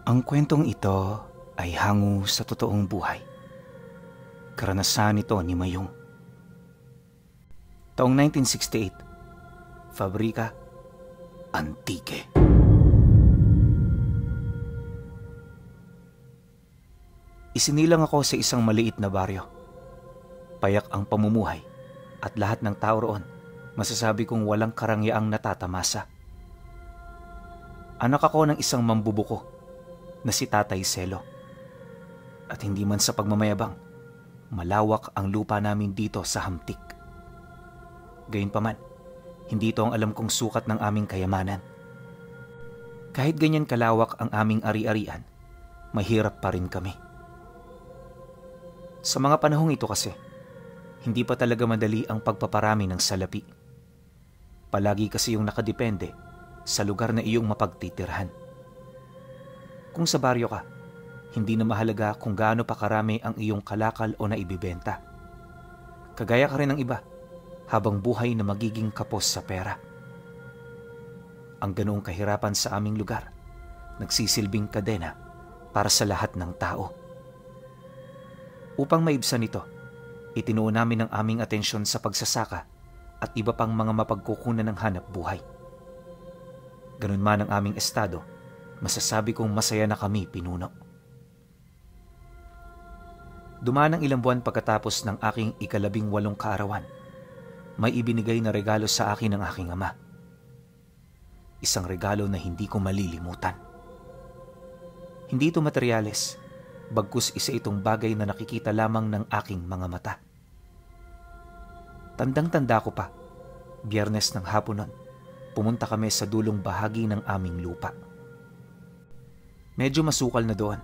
Ang kwentong ito ay hango sa totoong buhay. Karanasan ito ni Mayong. Taong 1968, Fabrica, Antique. Isinilang ako sa isang maliit na baryo. Payak ang pamumuhay at lahat ng tao roon masasabi kong walang karangyang natatamasa. Anak ako ng isang mambubuko na si Tatay Selo. At hindi man sa pagmamayabang, malawak ang lupa namin dito sa Hamtik. Gayunpaman, hindi ito ang alam kong sukat ng aming kayamanan. Kahit ganyan kalawak ang aming ari-arian, mahirap pa rin kami. Sa mga panahong ito kasi, hindi pa talaga madali ang pagpaparami ng salapi. Palagi kasi yung nakadepende sa lugar na iyong mapagtitirhan. Kung sa baryo ka, hindi na mahalaga kung gaano pa karami ang iyong kalakal o naibibenta. Kagaya ka rin ng iba, habang buhay na magiging kapos sa pera. Ang ganoong kahirapan sa aming lugar, nagsisilbing kadena para sa lahat ng tao. Upang maibsan ito, itinuon namin ang aming atensyon sa pagsasaka at iba pang mga mapagkukunan ng hanap buhay. Ganun man ang aming estado, masasabi kong masaya na kami pinuno. Dumaan ang ilang buwan pagkatapos ng aking 18 kaarawan, may ibinigay na regalo sa akin ng aking ama. Isang regalo na hindi ko malilimutan. Hindi ito materyales, bagkus isa itong bagay na nakikita lamang ng aking mga mata. Tandang-tanda ko pa, Biyernes ng hapon nun, pumunta kami sa dulong bahagi ng aming lupa. Medyo masukal na doon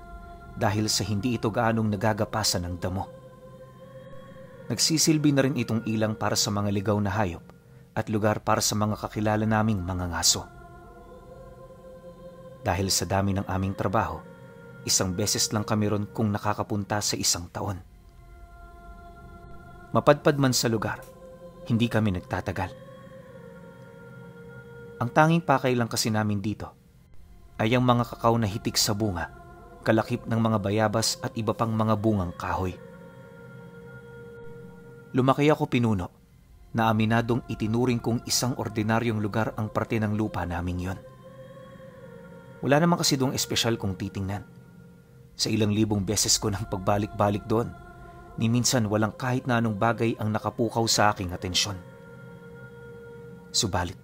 dahil sa hindi ito gaanong nagagapasan ng damo. Nagsisilbi na rin itong ilang para sa mga ligaw na hayop at lugar para sa mga kakilala naming mga ngaso. Dahil sa dami ng aming trabaho, isang beses lang kami ron kung nakakapunta sa isang taon. Mapadpad man sa lugar, hindi kami nagtatagal. Ang tanging pakay lang kasi namin dito ay ang mga kakao na hitik sa bunga, kalakip ng mga bayabas at iba pang mga bungang kahoy. Lumaki ako pinuno na aminadong itinuring kong isang ordinaryong lugar ang parte ng lupa naming yon. Wala naman kasi doong espesyal kung titingnan. Sa ilang libong beses ko ng pagbalik-balik doon, ni minsan walang kahit na anong bagay ang nakapukaw sa aking atensyon. Subalit,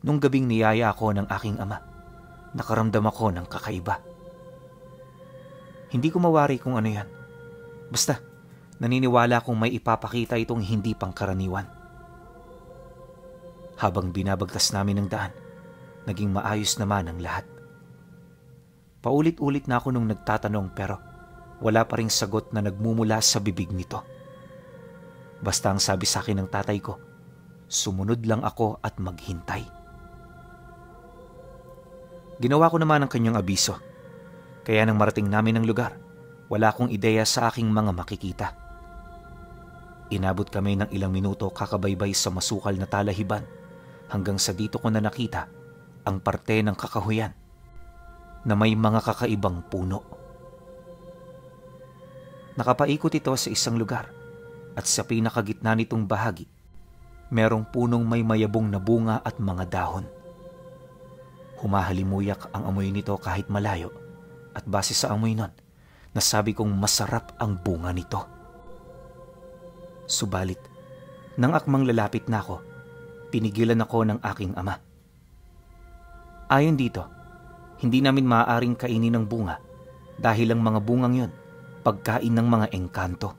nung gabing niyaya ako ng aking ama, nakaramdam ako ng kakaiba. Hindi ko mawari kung ano yan. Basta, naniniwala kong may ipapakita itong hindi pangkaraniwan. Habang binabagtas namin ng daan, naging maayos naman ang lahat. Paulit-ulit na ako nung nagtatanong pero wala pa ring sagot na nagmumula sa bibig nito. Basta ang sabi sa akin ng tatay ko, sumunod lang ako at maghintay. Ginawa ko naman ang kanyang abiso. Kaya nang marating namin ang lugar, wala akong ideya sa aking mga makikita. Inabot kami ng ilang minuto kakabaybay sa masukal na talahiban hanggang sa dito ko na nakita ang parte ng kakahuyan na may mga kakaibang puno. Nakapaikot ito sa isang lugar at sa pinakagitna nitong bahagi, merong punong may mayabong na bunga at mga dahon. Humahalimuyak ang amoy nito kahit malayo at base sa amoy nun, nasabi kong masarap ang bunga nito. Subalit, nang akmang lalapit na ako, pinigilan ako ng aking ama. Ayon dito, hindi namin maaaring kainin ng bunga dahil ang mga bungang yun, pagkain ng mga engkanto.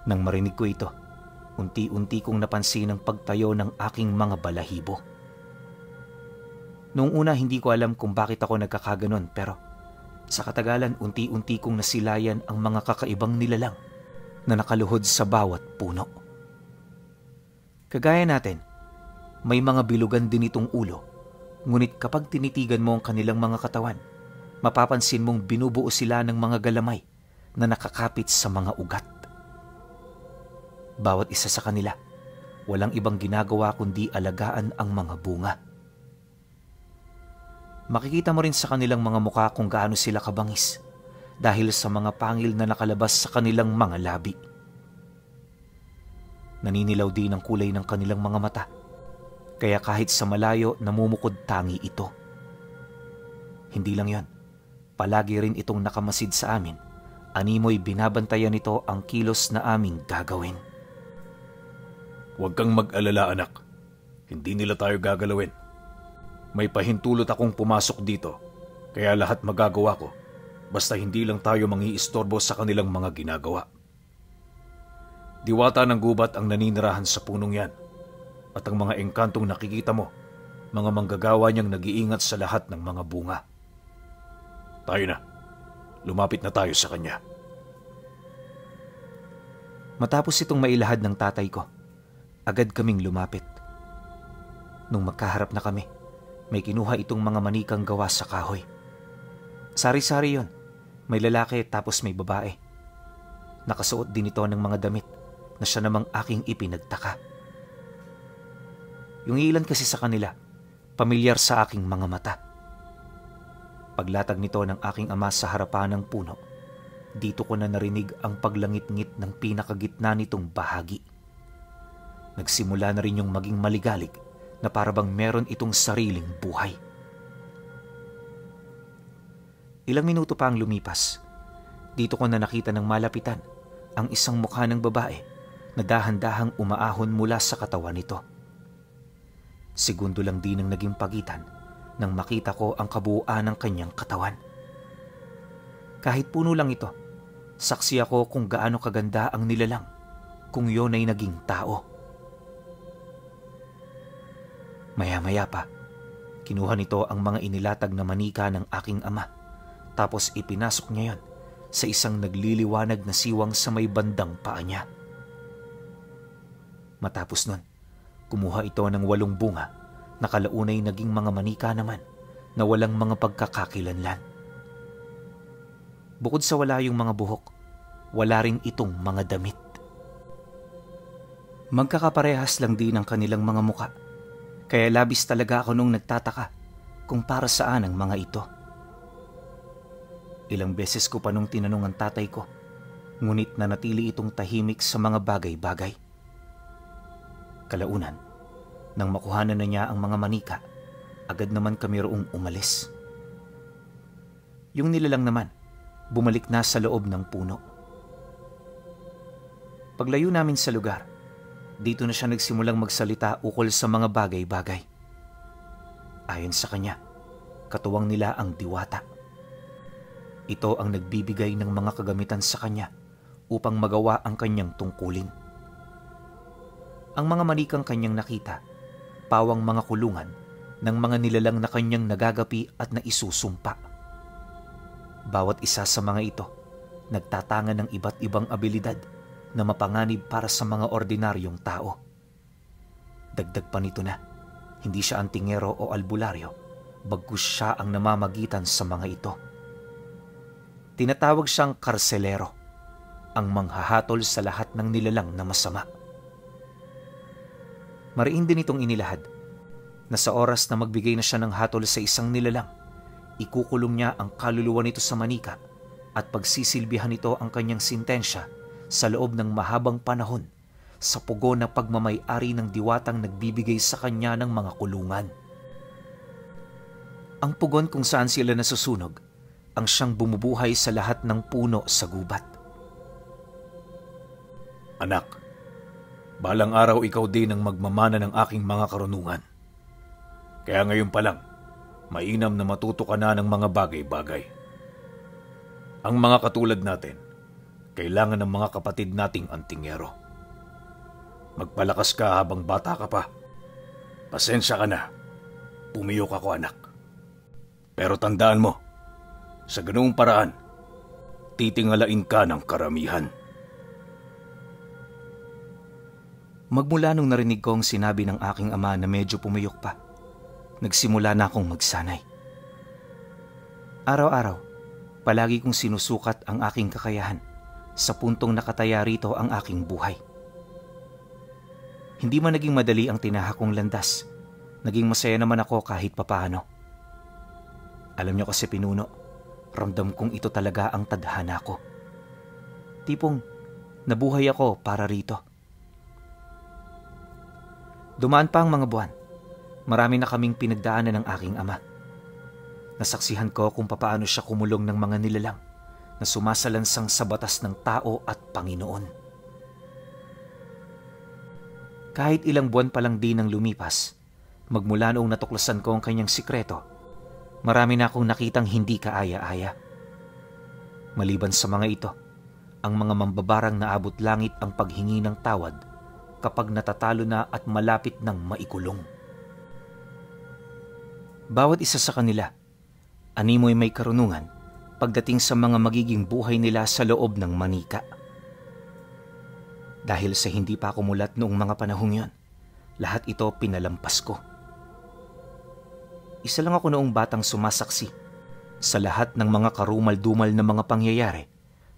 Nang marinig ko ito, unti-unti kong napansin ang pagtayo ng aking mga balahibo. Noong una hindi ko alam kung bakit ako nagkakaganon pero sa katagalan unti-unti kong nasilayan ang mga kakaibang nilalang na nakaluhod sa bawat puno. Kagaya natin, may mga bilugan din itong ulo, ngunit kapag tinitigan mo ang kanilang mga katawan, mapapansin mong binubuo sila ng mga galamay na nakakapit sa mga ugat. Bawat isa sa kanila, walang ibang ginagawa kundi alagaan ang mga bunga. Makikita mo rin sa kanilang mga mukha kung gaano sila kabangis dahil sa mga pangil na nakalabas sa kanilang mga labi. Naninilaw din ang kulay ng kanilang mga mata, kaya kahit sa malayo namumukod tangi ito. Hindi lang yon, palagi rin itong nakamasid sa amin. Animoy binabantayan nito ang kilos na aming gagawin. Huwag kang mag-alala, anak. Hindi nila tayo gagalawin. May pahintulot akong pumasok dito, kaya lahat magagawa ko. Basta hindi lang tayo mangiistorbo sa kanilang mga ginagawa. Diwata ng gubat ang naninirahan sa punong yan. At ang mga engkantong nakikita mo, mga manggagawa niyang nag-iingat sa lahat ng mga bunga. Tayo na. Lumapit na tayo sa kanya. Matapos itong mailahad ng tatay ko, agad kaming lumapit. Nung magkaharap na kami, may kinuha itong mga manikang gawa sa kahoy. Sari-sari yon. May lalaki tapos may babae. Nakasuot din ito ng mga damit na siya namang aking ipinagtaka. Yung ilan kasi sa kanila, pamilyar sa aking mga mata. Paglatag nito ng aking ama sa harapan ng puno, dito ko na narinig ang paglangit-ngit ng pinakagitna nitong bahagi. Nagsimula na rin yung maging maligalig na parabang meron itong sariling buhay. Ilang minuto pa ang lumipas, dito ko na nakita ng malapitan ang isang mukha ng babae na dahan-dahang umaahon mula sa katawan nito. Segundo lang din ang naging pagitan nang makita ko ang kabuuan ng kanyang katawan. Kahit puno lang ito, saksi ako kung gaano kaganda ang nilalang kung yon ay naging tao. Maya-maya pa, kinuha nito ang mga inilatag na manika ng aking ama, tapos ipinasok niya yon sa isang nagliliwanag na siwang sa may bandang paa niya. Matapos nun, kumuha ito ng 8 bunga na kalaunay naging mga manika naman na walang mga pagkakakilanlan. Bukod sa wala yung mga buhok, wala rin itong mga damit. Magkakaparehas lang din ang kanilang mga muka, kaya labis talaga ako nung nagtataka kung para saan ang mga ito. Ilang beses ko pa nung tinanong ang tatay ko, ngunit nanatili itong tahimik sa mga bagay-bagay. Kalaunan, nang makuhanan na niya ang mga manika, agad naman kami roong umalis. Yung nilalang naman, bumalik na sa loob ng puno. Paglayo namin sa lugar, dito na siya nagsimulang magsalita ukol sa mga bagay-bagay. Ayon sa kanya, katuwang nila ang diwata. Ito ang nagbibigay ng mga kagamitan sa kanya upang magawa ang kanyang tungkulin. Ang mga manikang kanyang nakita, pawang mga kulungan ng mga nilalang na kanyang nagagapi at naisusumpa. Bawat isa sa mga ito, nagtatanga ng iba't ibang abilidad na mapanganib para sa mga ordinaryong tao. Dagdag pa nito na, hindi siya antingero o albularyo, bagkus siya ang namamagitan sa mga ito. Tinatawag siyang karselero, ang manghahatol sa lahat ng nilalang na masama. Mariin din itong inilahad na sa oras na magbigay na siya ng hatol sa isang nilalang, ikukulong niya ang kaluluwa nito sa manika at pagsisilbihan nito ang kanyang sintensya sa loob ng mahabang panahon sa pugo na pagmamay-ari ng diwatang nagbibigay sa kanya ng mga kulungan. Ang pugon kung saan sila nasusunog ang siyang bumubuhay sa lahat ng puno sa gubat. Anak, balang araw ikaw din ang magmamana ng aking mga karunungan. Kaya ngayon pa lang, mainam na matuto ka na ng mga bagay-bagay. Ang mga katulad natin, kailangan ng mga kapatid nating antingero. Magpalakas ka habang bata ka pa. Pasensya ka na. Pumiyok ako, anak. Pero tandaan mo, sa ganoong paraan, titingalain ka ng karamihan. Magmula nung narinig ko ang sinabi ng aking ama na medyo pumiyok pa, nagsimula na akong magsanay. Araw-araw, palagi kong sinusukat ang aking kakayahan sa puntong nakataya rito ang aking buhay. Hindi man naging madali ang tinahak kong landas, naging masaya naman ako kahit papaano. Alam niyo kasi pinuno, ramdam kong ito talaga ang tadhana ko. Tipong nabuhay ako para rito. Dumaan pa ang mga buwan. Marami na kaming pinagdaanan ng aking ama. Nasaksihan ko kung papaano siya kumulong ng mga nilalang na sumasalansang sa batas ng tao at Panginoon. Kahit ilang buwan pa lang din ang lumipas, magmula noong natuklasan ko ang kanyang sikreto, marami na akong nakitang hindi kaaya-aya. Maliban sa mga ito, ang mga mambabarang naabot langit ang paghingi ng tawad kapag natatalo na at malapit ng maikulong. Bawat isa sa kanila, animoy may karunungan pagdating sa mga magiging buhay nila sa loob ng manika. Dahil sa hindi pa ako mulat noong mga panahong yon, lahat ito pinalampas ko. Isa lang ako noong batang sumasaksi sa lahat ng mga karumal-dumal na mga pangyayari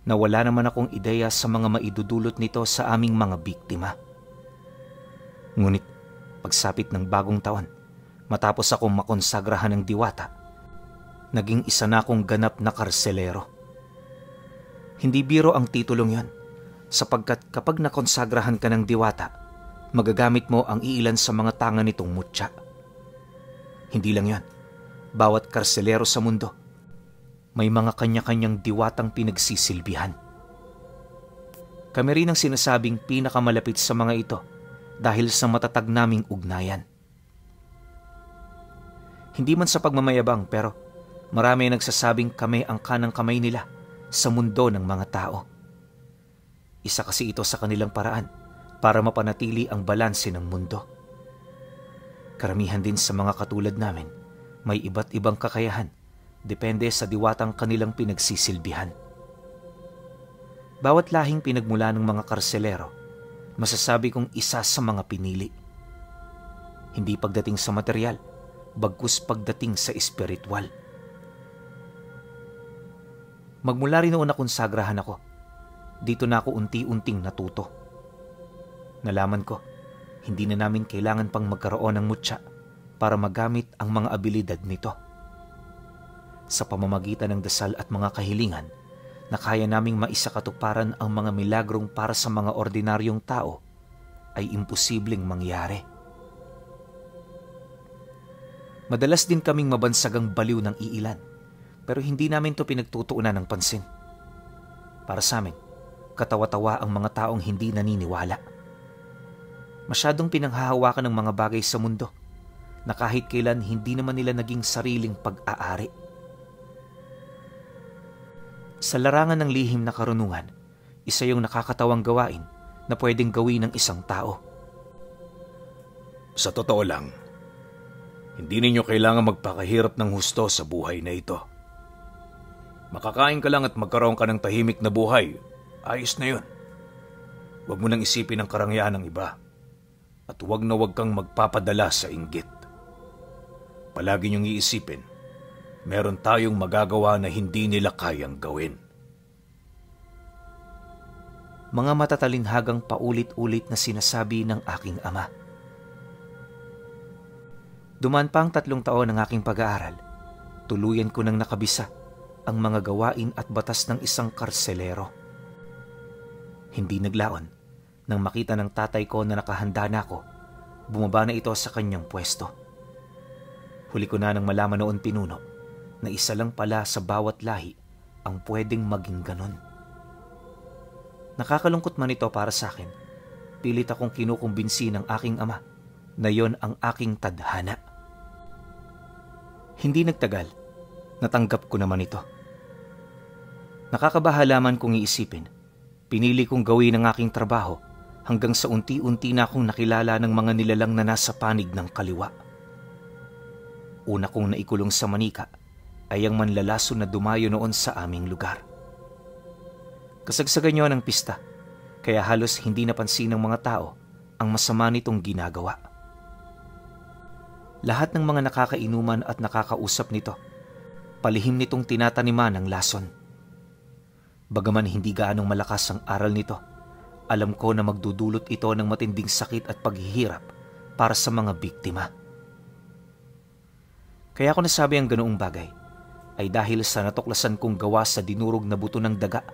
na wala naman akong ideya sa mga maidudulot nito sa aming mga biktima. Ngunit pagsapit ng bagong taon, matapos akong makonsagrahan ng diwata, naging isa na akong ganap na karselero. Hindi biro ang titulong yon, sapagkat kapag nakonsagrahan ka ng diwata, magagamit mo ang iilan sa mga tangan nitong mutya. Hindi lang yon, bawat karselero sa mundo, may mga kanya-kanyang diwatang pinagsisilbihan. Kami rin ang sinasabing pinakamalapit sa mga ito dahil sa matatag naming ugnayan. Hindi man sa pagmamayabang pero marami nagsasabing kami ang kanang kamay nila sa mundo ng mga tao. Isa kasi ito sa kanilang paraan para mapanatili ang balanse ng mundo. Karamihan din sa mga katulad namin may iba't ibang kakayahan depende sa diwatang kanilang pinagsisilbihan. Bawat lahing pinagmula ng mga karselero, masasabi kong isa sa mga pinili. Hindi pagdating sa material, bagkus pagdating sa espiritual. Magmula rin noon na konsagrahan ako, dito na ako unti-unting natuto. Nalaman ko, hindi na namin kailangan pang magkaroon ng mutya para magamit ang mga abilidad nito. Sa pamamagitan ng dasal at mga kahilingan, na kaya naming maisakatuparan ang mga milagrong para sa mga ordinaryong tao, ay imposibleng mangyari. Madalas din kaming mabansagang baliw ng iilan, pero hindi namin to pinagtutuunan ng pansin. Para sa amin, katawa-tawa ang mga taong hindi naniniwala. Masyadong pinanghahawakan ng mga bagay sa mundo na kahit kailan hindi naman nila naging sariling pag-aari. Sa larangan ng lihim na karunungan, isa yung nakakatawang gawain na pwedeng gawin ng isang tao. Sa totoo lang, hindi ninyo kailangan magpakahirap ng husto sa buhay na ito. Makakain ka lang at magkaroon ka ng tahimik na buhay, ayos na yun. Huwag mo nang isipin ang karangyaan ng iba at huwag na huwag kang magpapadala sa inggit. Palagi niyong iisipin, meron tayong magagawa na hindi nila kayang gawin. Mga matatalinhagang paulit-ulit na sinasabi ng aking ama. Dumaan pa ang 3 taon ng aking pag-aaral, tuluyan ko nang nakabisa ang mga gawain at batas ng isang karselero. Hindi naglaon nang makita ng tatay ko na nakahanda na ako, bumaba na ito sa kanyang pwesto. Huli ko na nang malaman noon pinuno na isa lang pala sa bawat lahi ang pwedeng maging ganon. Nakakalungkot man ito para sa akin, pilit akong kinukumbinsi ng aking ama na yon ang aking tadhana. Hindi nagtagal, natanggap ko naman ito. Nakakabahala man kung iisipin, pinili kong gawin ang aking trabaho hanggang sa unti-unti na akong nakilala ng mga nilalang na nasa panig ng kaliwa. Una kong naikulong sa manika ay ang manlalaso na dumayo noon sa aming lugar. Kasagsagan niyo ng pista, kaya halos hindi napansin ng mga tao ang masama nitong ginagawa. Lahat ng mga nakakainuman at nakakausap nito, palihim nitong tinataniman ng lason. Bagaman hindi gaanong malakas ang aral nito, alam ko na magdudulot ito ng matinding sakit at paghihirap para sa mga biktima. Kaya ako nasabi ang ganoong bagay ay dahil sa natuklasan kong gawa sa dinurog na buto ng daga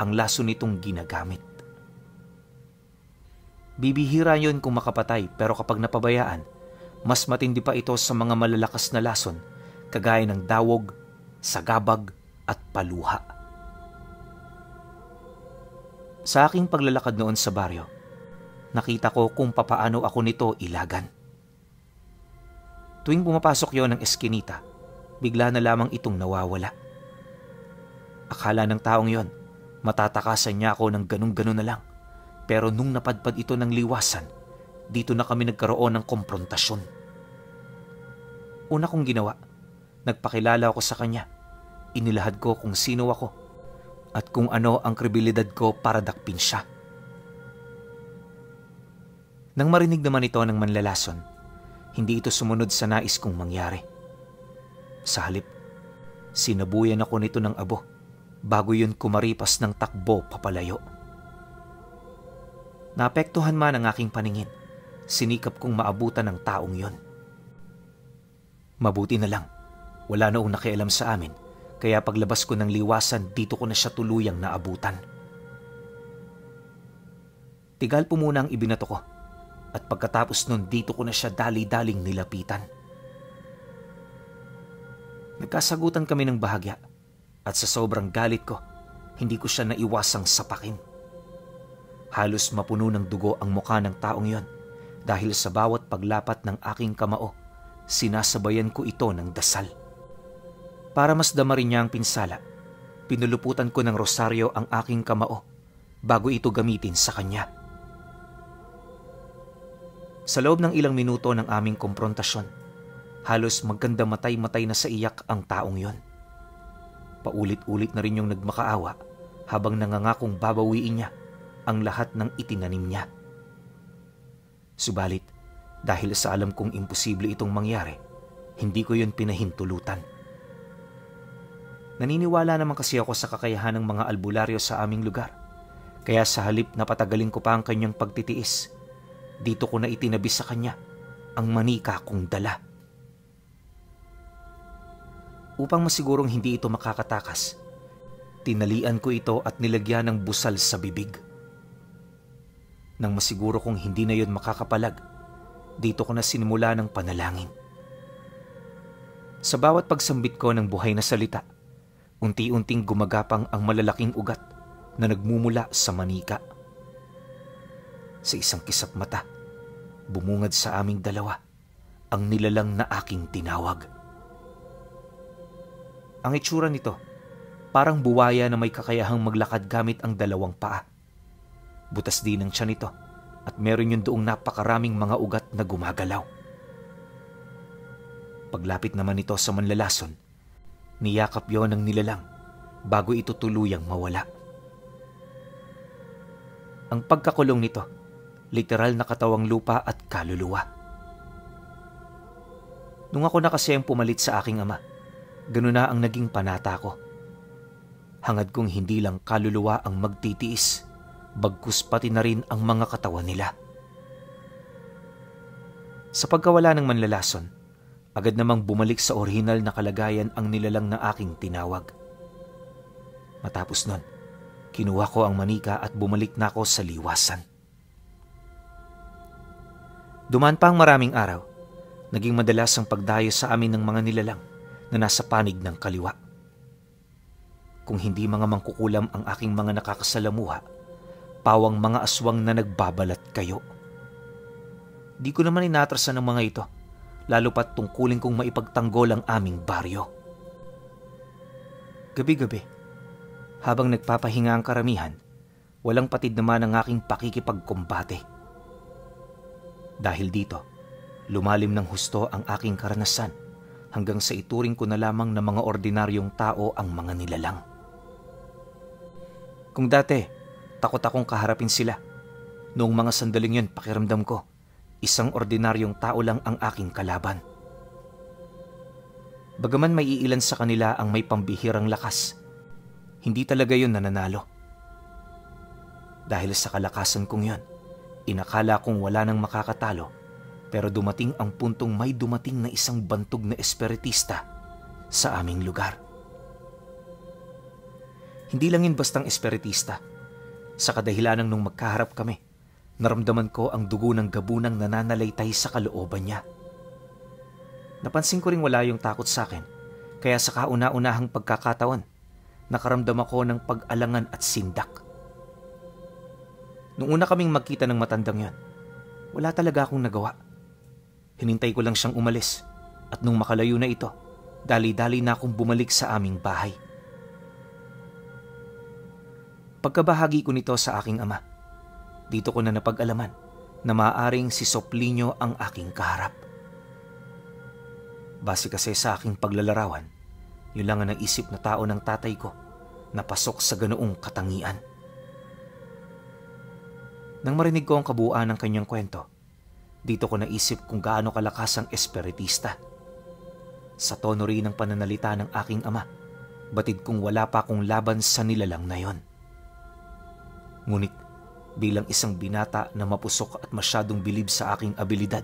ang laso nitong ginagamit. Bibihira yun kung makapatay, pero kapag napabayaan, mas matindi pa ito sa mga malalakas na lason kagaya ng dawog, sagabag at paluha. Sa aking paglalakad noon sa baryo, nakita ko kung papaano ako nito ilagan. Tuwing pumapasok yon ng eskinita, bigla na lamang itong nawawala. Akala ng taong yon, matatakasan niya ako ng ganun-ganun na lang. Pero nung napadpad ito ng liwasan, dito na kami nagkaroon ng komprontasyon. Una kong ginawa, nagpakilala ako sa kanya. Inilahad ko kung sino ako at kung ano ang kredibilidad ko para dakpin siya. Nang marinig naman ito ng manlalason, hindi ito sumunod sa nais kong mangyari. Sa halip, sinabuyan ako nito ng abo bago yun kumaripas ng takbo papalayo. Naapektuhan man ang aking paningin, sinikap kong maabutan ng taong yon. Mabuti na lang, wala noong nakialam sa amin, kaya paglabas ko ng liwasan dito ko na siya tuluyang naabutan. Tigal po muna ang ibinato ko, at pagkatapos nun dito ko na siya dali-daling nilapitan. Nagkasagutan kami ng bahagya, at sa sobrang galit ko, hindi ko siya naiwasang sapakin. Halos mapuno ng dugo ang mukha ng taong yon dahil sa bawat paglapat ng aking kamao, sinasabayan ko ito ng dasal. Para mas damarin niya ang pinsala, pinuluputan ko ng rosaryo ang aking kamao bago ito gamitin sa kanya. Sa loob ng ilang minuto ng aming komprontasyon, halos magkanda matay-matay na sa iyak ang taong yon. Paulit-ulit na rin yung nagmakaawa habang nangangakong babawiin niya ang lahat ng itinanim niya. Subalit, dahil sa alam kong imposible itong mangyari, hindi ko yun pinahintulutan. Naniniwala naman kasi ako sa kakayahan ng mga albularyo sa aming lugar, kaya sa halip na patagalin ko pa ang kanyang pagtitiis, dito ko na itinabi sa kanya ang manika kong dala. Upang masigurong hindi ito makakatakas, tinalian ko ito at nilagyan ng busal sa bibig. Nang masiguro kong hindi na yun makakapalag, dito ko na sinimula ng panalangin. Sa bawat pagsambit ko ng buhay na salita, unti-unting gumagapang ang malalaking ugat na nagmumula sa manika. Sa isang kisap mata, bumungad sa aming dalawa ang nilalang na aking tinawag. Ang itsura nito, parang buwaya na may kakayahang maglakad gamit ang dalawang paa. Butas din ang tiyan nito at meron yung doong napakaraming mga ugat na gumagalaw. Paglapit naman ito sa manlalason, niyakap yon ng nilalang bago ito tuluyang mawala. Ang pagkakulong nito, literal na katawang lupa at kaluluwa. Nung ako na kasi ang pumalit sa aking ama, ganun na ang naging panata ko. Hangad kong hindi lang kaluluwa ang magtitiis, bagkus pati na rin ang mga katawan nila. Sa pagkawala ng manlalason, agad namang bumalik sa orihinal na kalagayan ang nilalang na aking tinawag. Matapos nun, kinuha ko ang manika at bumalik na ako sa liwasan. Dumaan pa ang maraming araw, naging madalas ang pagdayo sa amin ng mga nilalang na nasa panig ng kaliwa. Kung hindi mga mangkukulam ang aking mga nakakasalamuha, pawang mga aswang na nagbabalat kayo. Di ko naman inatrasan ng mga ito, lalo pat tungkulin kong maipagtanggol ang aming baryo. Gabi-gabi, habang nagpapahinga ang karamihan, walang patid naman ang aking pakikipagkumbate. Dahil dito, lumalim ng husto ang aking karanasan hanggang sa ituring ko na lamang na mga ordinaryong tao ang mga nilalang. Kung dati, takot akong kaharapin sila, noong mga sandaling yun pakiramdam ko, isang ordinaryong tao lang ang aking kalaban. Bagaman may iilan sa kanila ang may pambihirang lakas, hindi talaga yun nananalo. Dahil sa kalakasan kong yun, inakala kong wala nang makakatalo, pero dumating ang puntong may dumating na isang bantog na espiritista sa aming lugar. Hindi lang yun bastang espiritista. Sa kadahilanang nung magkaharap kami, naramdaman ko ang dugo ng gabunang nananalaytay sa kalooban niya. Napansin ko ring wala yung takot sa akin, kaya sa kauna-unahang pagkakataon, nakaramdam ako ng pag-alangan at sindak. Nung una kaming magkita ng matandang yon, wala talaga akong nagawa. Hinintay ko lang siyang umalis at nung makalayo na ito, dali-dali na akong bumalik sa aming bahay. Pagkabahagi ko nito sa aking ama, dito ko na napag-alaman na maaaring si Soplinyo ang aking kaharap. Base kasi sa aking paglalarawan, yun lang ang naisip na tao ng tatay ko na pasok sa ganoong katangian. Nang marinig ko ang kabuuan ng kanyang kwento, dito ko naisip kung gaano kalakas ang espiritista. Sa tono rin ng pananalita ng aking ama, batid kong wala pa akong laban sa nilalang na yon. Ngunit bilang isang binata na mapusok at masyadong bilib sa aking abilidad,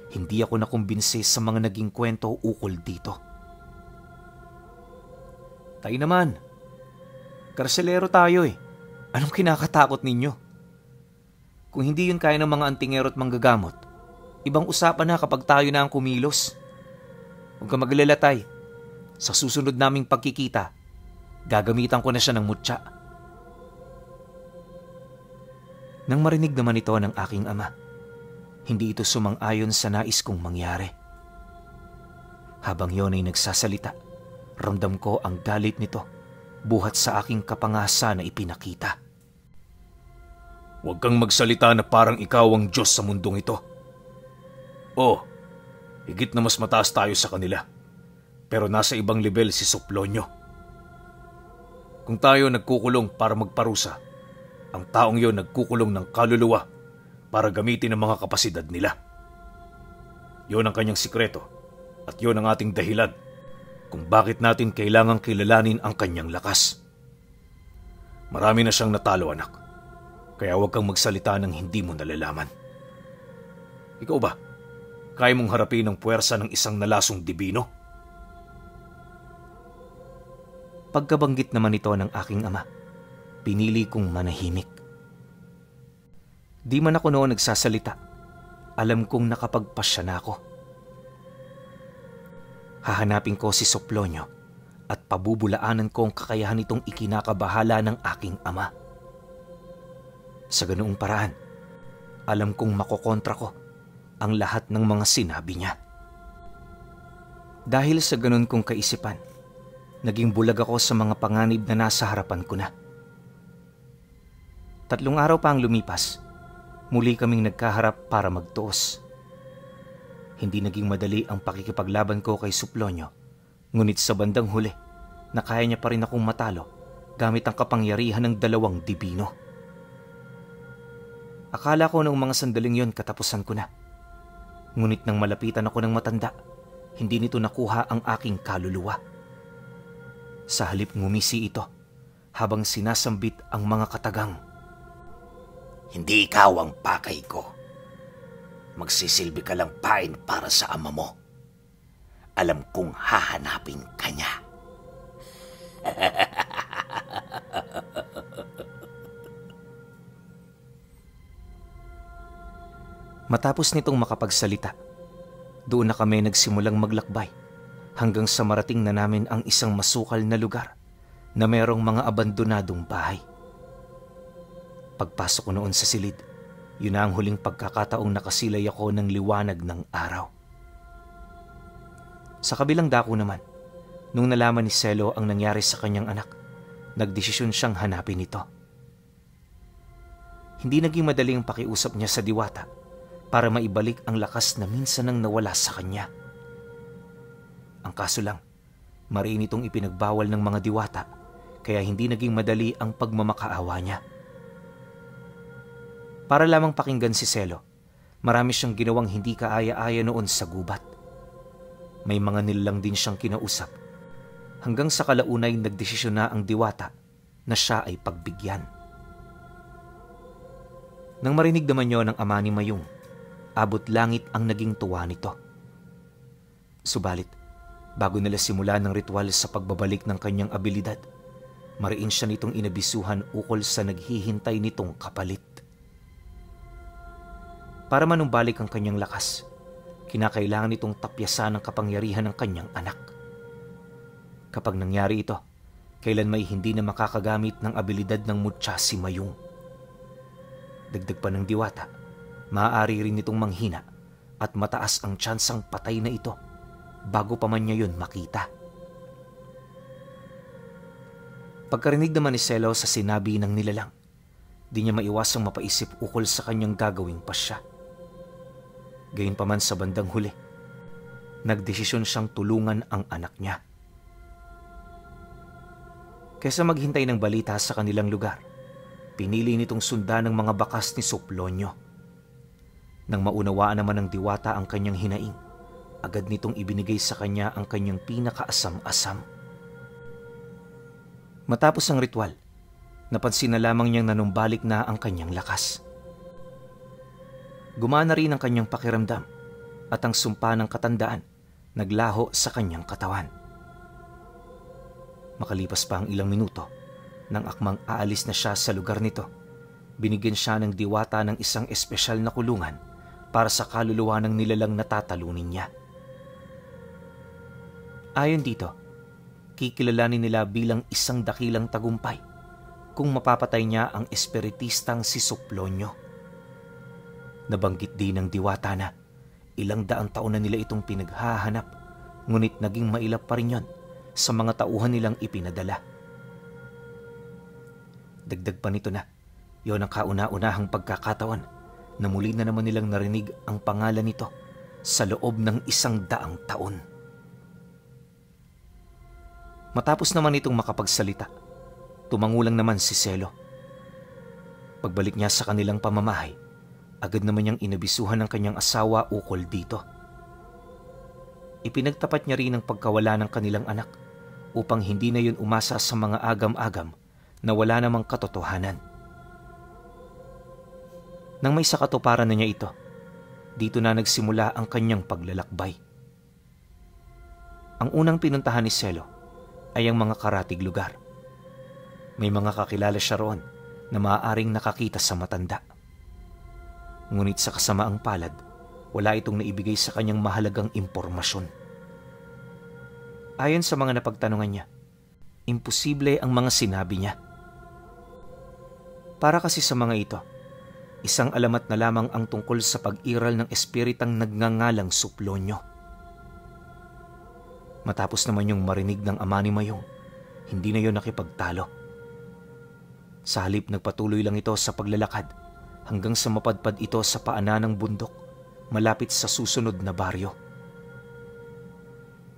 hindi ako nakumbinse sa mga naging kwento ukol dito. Tayo naman, karselero tayo eh. Anong kinakatakot ninyo? Kung hindi yun kaya ng mga antingero at manggagamot, ibang usapan na kapag tayo na ang kumilos. Huwag ka maglala, tay. Sa susunod naming pagkikita, gagamitan ko na siya ng mutya. Nang marinig naman ito ng aking ama, hindi ito sumang-ayon sa nais kong mangyari. Habang yon ay nagsasalita, ramdam ko ang galit nito buhat sa aking kapangasa na ipinakita. Huwag kang magsalita na parang ikaw ang Diyos sa mundong ito. Oh, higit na mas mataas tayo sa kanila. Pero nasa ibang level si Soplonyo. Kung tayo nagkukulong para magparusa, ang taong yon nagkukulong ng kaluluwa para gamitin ang mga kapasidad nila. Yon ang kanyang sikreto at yon ang ating dahilan kung bakit natin kailangang kilalanin ang kanyang lakas. Marami na siyang natalo, anak. Kaya huwag kang magsalita ng hindi mo nalalaman. Ikaw ba? Kaya mong harapin ang puwersa ng isang nalasong dibino? Pagkabanggit naman ito ng aking ama, pinili kong manahimik. Di man ako noon nagsasalita, alam kong nakapagpasya na ako. Hahanapin ko si Soplonyo at pabubulaanan ko ang kakayahan itong ikinakabahala ng aking ama. Sa ganoong paraan, alam kong makokontra ko ang lahat ng mga sinabi niya. Dahil sa ganoon kong kaisipan, naging bulag ako sa mga panganib na nasa harapan ko na. 3 araw pa ang lumipas, muli kaming nagkaharap para magtuos. Hindi naging madali ang pakikipaglaban ko kay Soplonyo, ngunit sa bandang huli, nakaya niya pa rin akong matalo gamit ang kapangyarihan ng 2 dibino. Akala ko noong mga sandaling yon katapusan ko na. Ngunit nang malapitan ako ng matanda, hindi nito nakuha ang aking kaluluwa. Sa halip ngumisi ito habang sinasambit ang mga katagang. Hindi ikaw ang pakay ko. Magsisilbi ka lang pain para sa ama mo. Alam kong hahanapin ka niya. Matapos nitong makapagsalita, doon na kami nagsimulang maglakbay hanggang sa marating na namin ang isang masukal na lugar na merong mga abandonadong bahay. Pagpasok ko noon sa silid, yun na ang huling pagkakataong nakasilay ako ng liwanag ng araw. Sa kabilang dako naman, nung nalaman ni Selo ang nangyari sa kanyang anak, nagdesisyon siyang hanapin ito. Hindi naging madali ang pakiusap niya sa diwata para maibalik ang lakas na minsan nang nawala sa kanya. Ang kaso lang, mariin itong ipinagbawal ng mga diwata kaya hindi naging madali ang pagmamakaawa niya. Para lamang pakinggan si Selo, marami siyang ginawang hindi kaaya-aya noon sa gubat. May mga nilalang din siyang kinausap hanggang sa kalaunay nagdesisyon na ang diwata na siya ay pagbigyan. Nang marinig naman yon ng ama ni Mayong, abot langit ang naging tuwa nito. Subalit, bago nila simula ng ritual sa pagbabalik ng kanyang abilidad, Mariin siya nitong inabisuhan ukol sa naghihintay nitong kapalit. Para manumbalik ang kanyang lakas, kinakailangan nitong tapyasan ang kapangyarihan ng kanyang anak. Kapag nangyari ito, kailan may hindi na makakagamit ng abilidad ng mutya si Mayong. Dagdag pa ng diwata, maaari rin nitong manghina at mataas ang tsansang patay na ito bago pa man niya yun makita. Pagkarinig naman ni Selo sa sinabi ng nilalang, di niya maiwasang mapaisip ukol sa kanyang gagawing pasya. Gayunpaman sa bandang huli, nagdesisyon siyang tulungan ang anak niya. Kaysa maghintay ng balita sa kanilang lugar, pinili nitong sundan ng mga bakas ni Suplonyo. Nang maunawaan naman ng diwata ang kanyang hinaing, agad nitong ibinigay sa kanya ang kanyang pinakaasam-asam. Matapos ang ritual, napansin na lamang niyang nanumbalik na ang kanyang lakas. Gumana rin ang kanyang pakiramdam at ang sumpa ng katandaan naglaho sa kanyang katawan. Makalipas pa ang ilang minuto, nang akmang aalis na siya sa lugar nito, binigyan siya ng diwata ng isang espesyal na kulungan para sa kaluluwa ng nilalang natatalunin niya. Ayon dito, kikilalanin nila bilang isang dakilang tagumpay kung mapapatay niya ang espiritistang si Suplonyo. Nabanggit din ng diwata na ilang daang taon na nila itong pinaghahanap, ngunit naging mailap pa rin yon sa mga tauhan nilang ipinadala. Dagdag pa nito na, yon ang kauna-unahang pagkakataon na muli na naman nilang narinig ang pangalan nito sa loob ng 100 taon. Matapos naman itong makapagsalita, tumangulang naman si Selo. Pagbalik niya sa kanilang pamamahay, agad naman niyang inabisuhan ng kanyang asawa ukol dito. Ipinagtapat niya rin ang pagkawala ng kanilang anak upang hindi na yun umasa sa mga agam-agam na wala namang katotohanan. Nang may sakatuparan na niya ito, dito na nagsimula ang kanyang paglalakbay. Ang unang pinuntahan ni Selo ay ang mga karatig lugar. May mga kakilala siya roon na maaaring nakakita sa matanda. Ngunit sa kasamaang palad, wala itong naibigay sa kanyang mahalagang impormasyon. Ayon sa mga napagtanungan niya, imposible ang mga sinabi niya. Para kasi sa mga ito, isang alamat na lamang ang tungkol sa pag-iral ng espiritang nagngangalang Suplonyo. Matapos naman yung marinig ng ama ni Mayong, hindi na yun nakipagtalo. Sa halip nagpatuloy lang ito sa paglalakad hanggang sa mapadpad ito sa paanan ng bundok malapit sa susunod na baryo.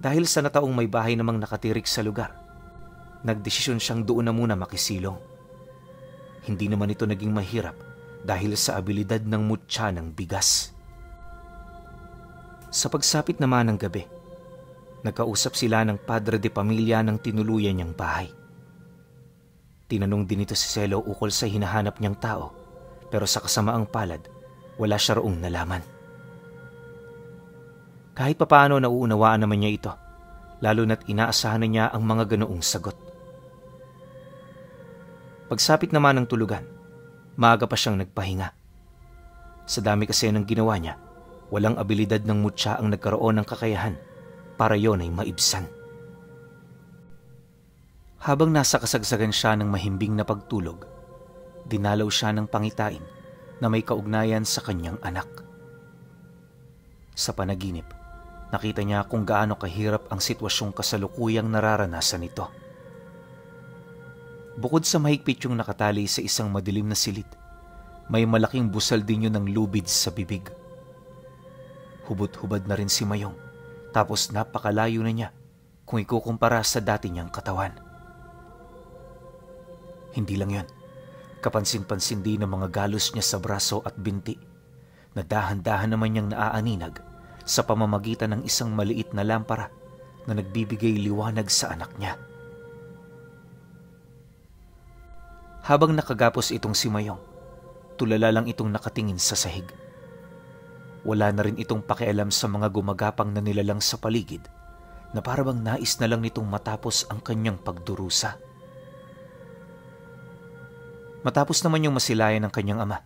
Dahil sa nataong may bahay namang nakatirik sa lugar, nagdesisyon siyang doon na muna makisilong. Hindi naman ito naging mahirap dahil sa abilidad ng mutya ng bigas. Sa pagsapit naman ng gabi, nagkausap sila ng padre de pamilya ng tinuluyan niyang bahay. Tinanong din ito si Selo ukol sa hinahanap niyang tao, pero sa kasamaang palad, wala siya roong nalaman. Kahit papaano nauunawaan naman niya ito, lalo na't inaasahan na niya ang mga ganoong sagot. Pagsapit naman ng tulugan, maaga pa siyang nagpahinga. Sa dami kasi ng ginawa niya, walang abilidad ng mutya ang nagkaroon ng kakayahan para yon ay maibsan. Habang nasa kasagsagan siya ng mahimbing na pagtulog, dinalaw siya ng pangitain na may kaugnayan sa kanyang anak. Sa panaginip, nakita niya kung gaano kahirap ang sitwasyong kasalukuyang nararanasan nito. Bukod sa mahigpit yung nakatali sa isang madilim na silid, may malaking busal din yun ng lubid sa bibig. Hubad-hubad na rin si Mayong, tapos napakalayo na niya kung ikukumpara sa dati niyang katawan. Hindi lang yun, kapansin-pansin din ng mga galos niya sa braso at binti na dahan-dahan naman niyang naaaninag sa pamamagitan ng isang maliit na lampara na nagbibigay liwanag sa anak niya. Habang nakagapos itong si Mayong, tulala lang itong nakatingin sa sahig. Wala na rin itong pakialam sa mga gumagapang na nilalang sa paligid na parabang nais na lang nitong matapos ang kanyang pagdurusa. Matapos naman yung masilayan ng kanyang ama,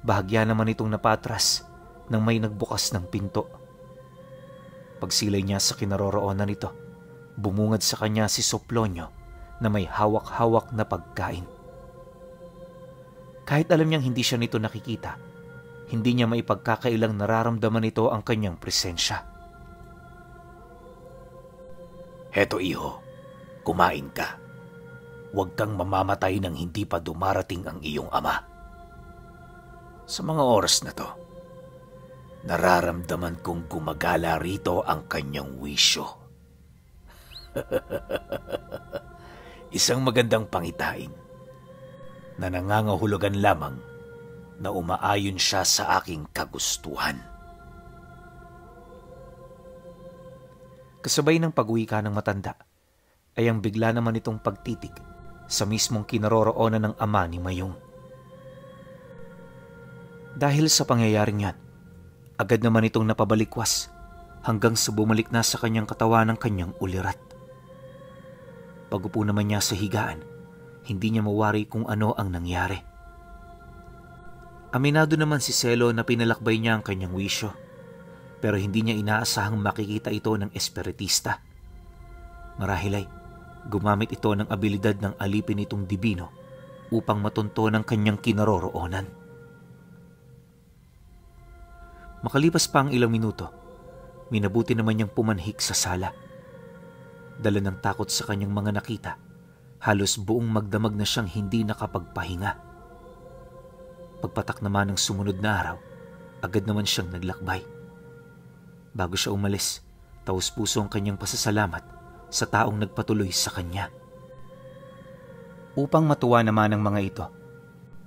bahagya naman itong napatras nang may nagbukas ng pinto. Pagsilay niya sa kinaroroonan nito, bumungad sa kanya si Soplonyo na may hawak-hawak na pagkain. Kahit alam niyang hindi siya nito nakikita, hindi niya maipagkakailang nararamdaman nito ang kanyang presensya. Heto iho, kumain ka. Huwag kang mamamatay nang hindi pa dumarating ang iyong ama. Sa mga oras na to, nararamdaman kong gumagala rito ang kanyang wisyo. Isang magandang pangitain na nangangahulugan lamang na umaayon siya sa aking kagustuhan. Kasabay ng pag-uwi ka ng matanda, ay ang bigla naman itong pagtitig sa mismong kinaroroonan ng ama ni Mayong. Dahil sa pangyayaring yan, agad naman itong napabalikwas hanggang sa bumalik na sa kanyang katawan ng kanyang ulirat. Pag-upo naman niya sa higaan, hindi niya mawari kung ano ang nangyari. Aminado naman si Selo na pinalakbay niya ang kanyang wisyo, pero hindi niya inaasahang makikita ito ng espiritista. Marahil ay gumamit ito ng abilidad ng alipin itong dibino upang matunto ng kanyang kinaroroonan. Makalipas pa ang ilang minuto, minabuti naman niyang pumanhik sa sala. Dala ng takot sa kanyang mga nakita, halos buong magdamag na siyang hindi nakapagpahinga. Pagpatak naman ng sumunod na araw, agad naman siyang naglakbay. Bago siya umalis, taos-puso ang kanyang pasasalamat sa taong nagpatuloy sa kanya. Upang matuwa naman ang mga ito,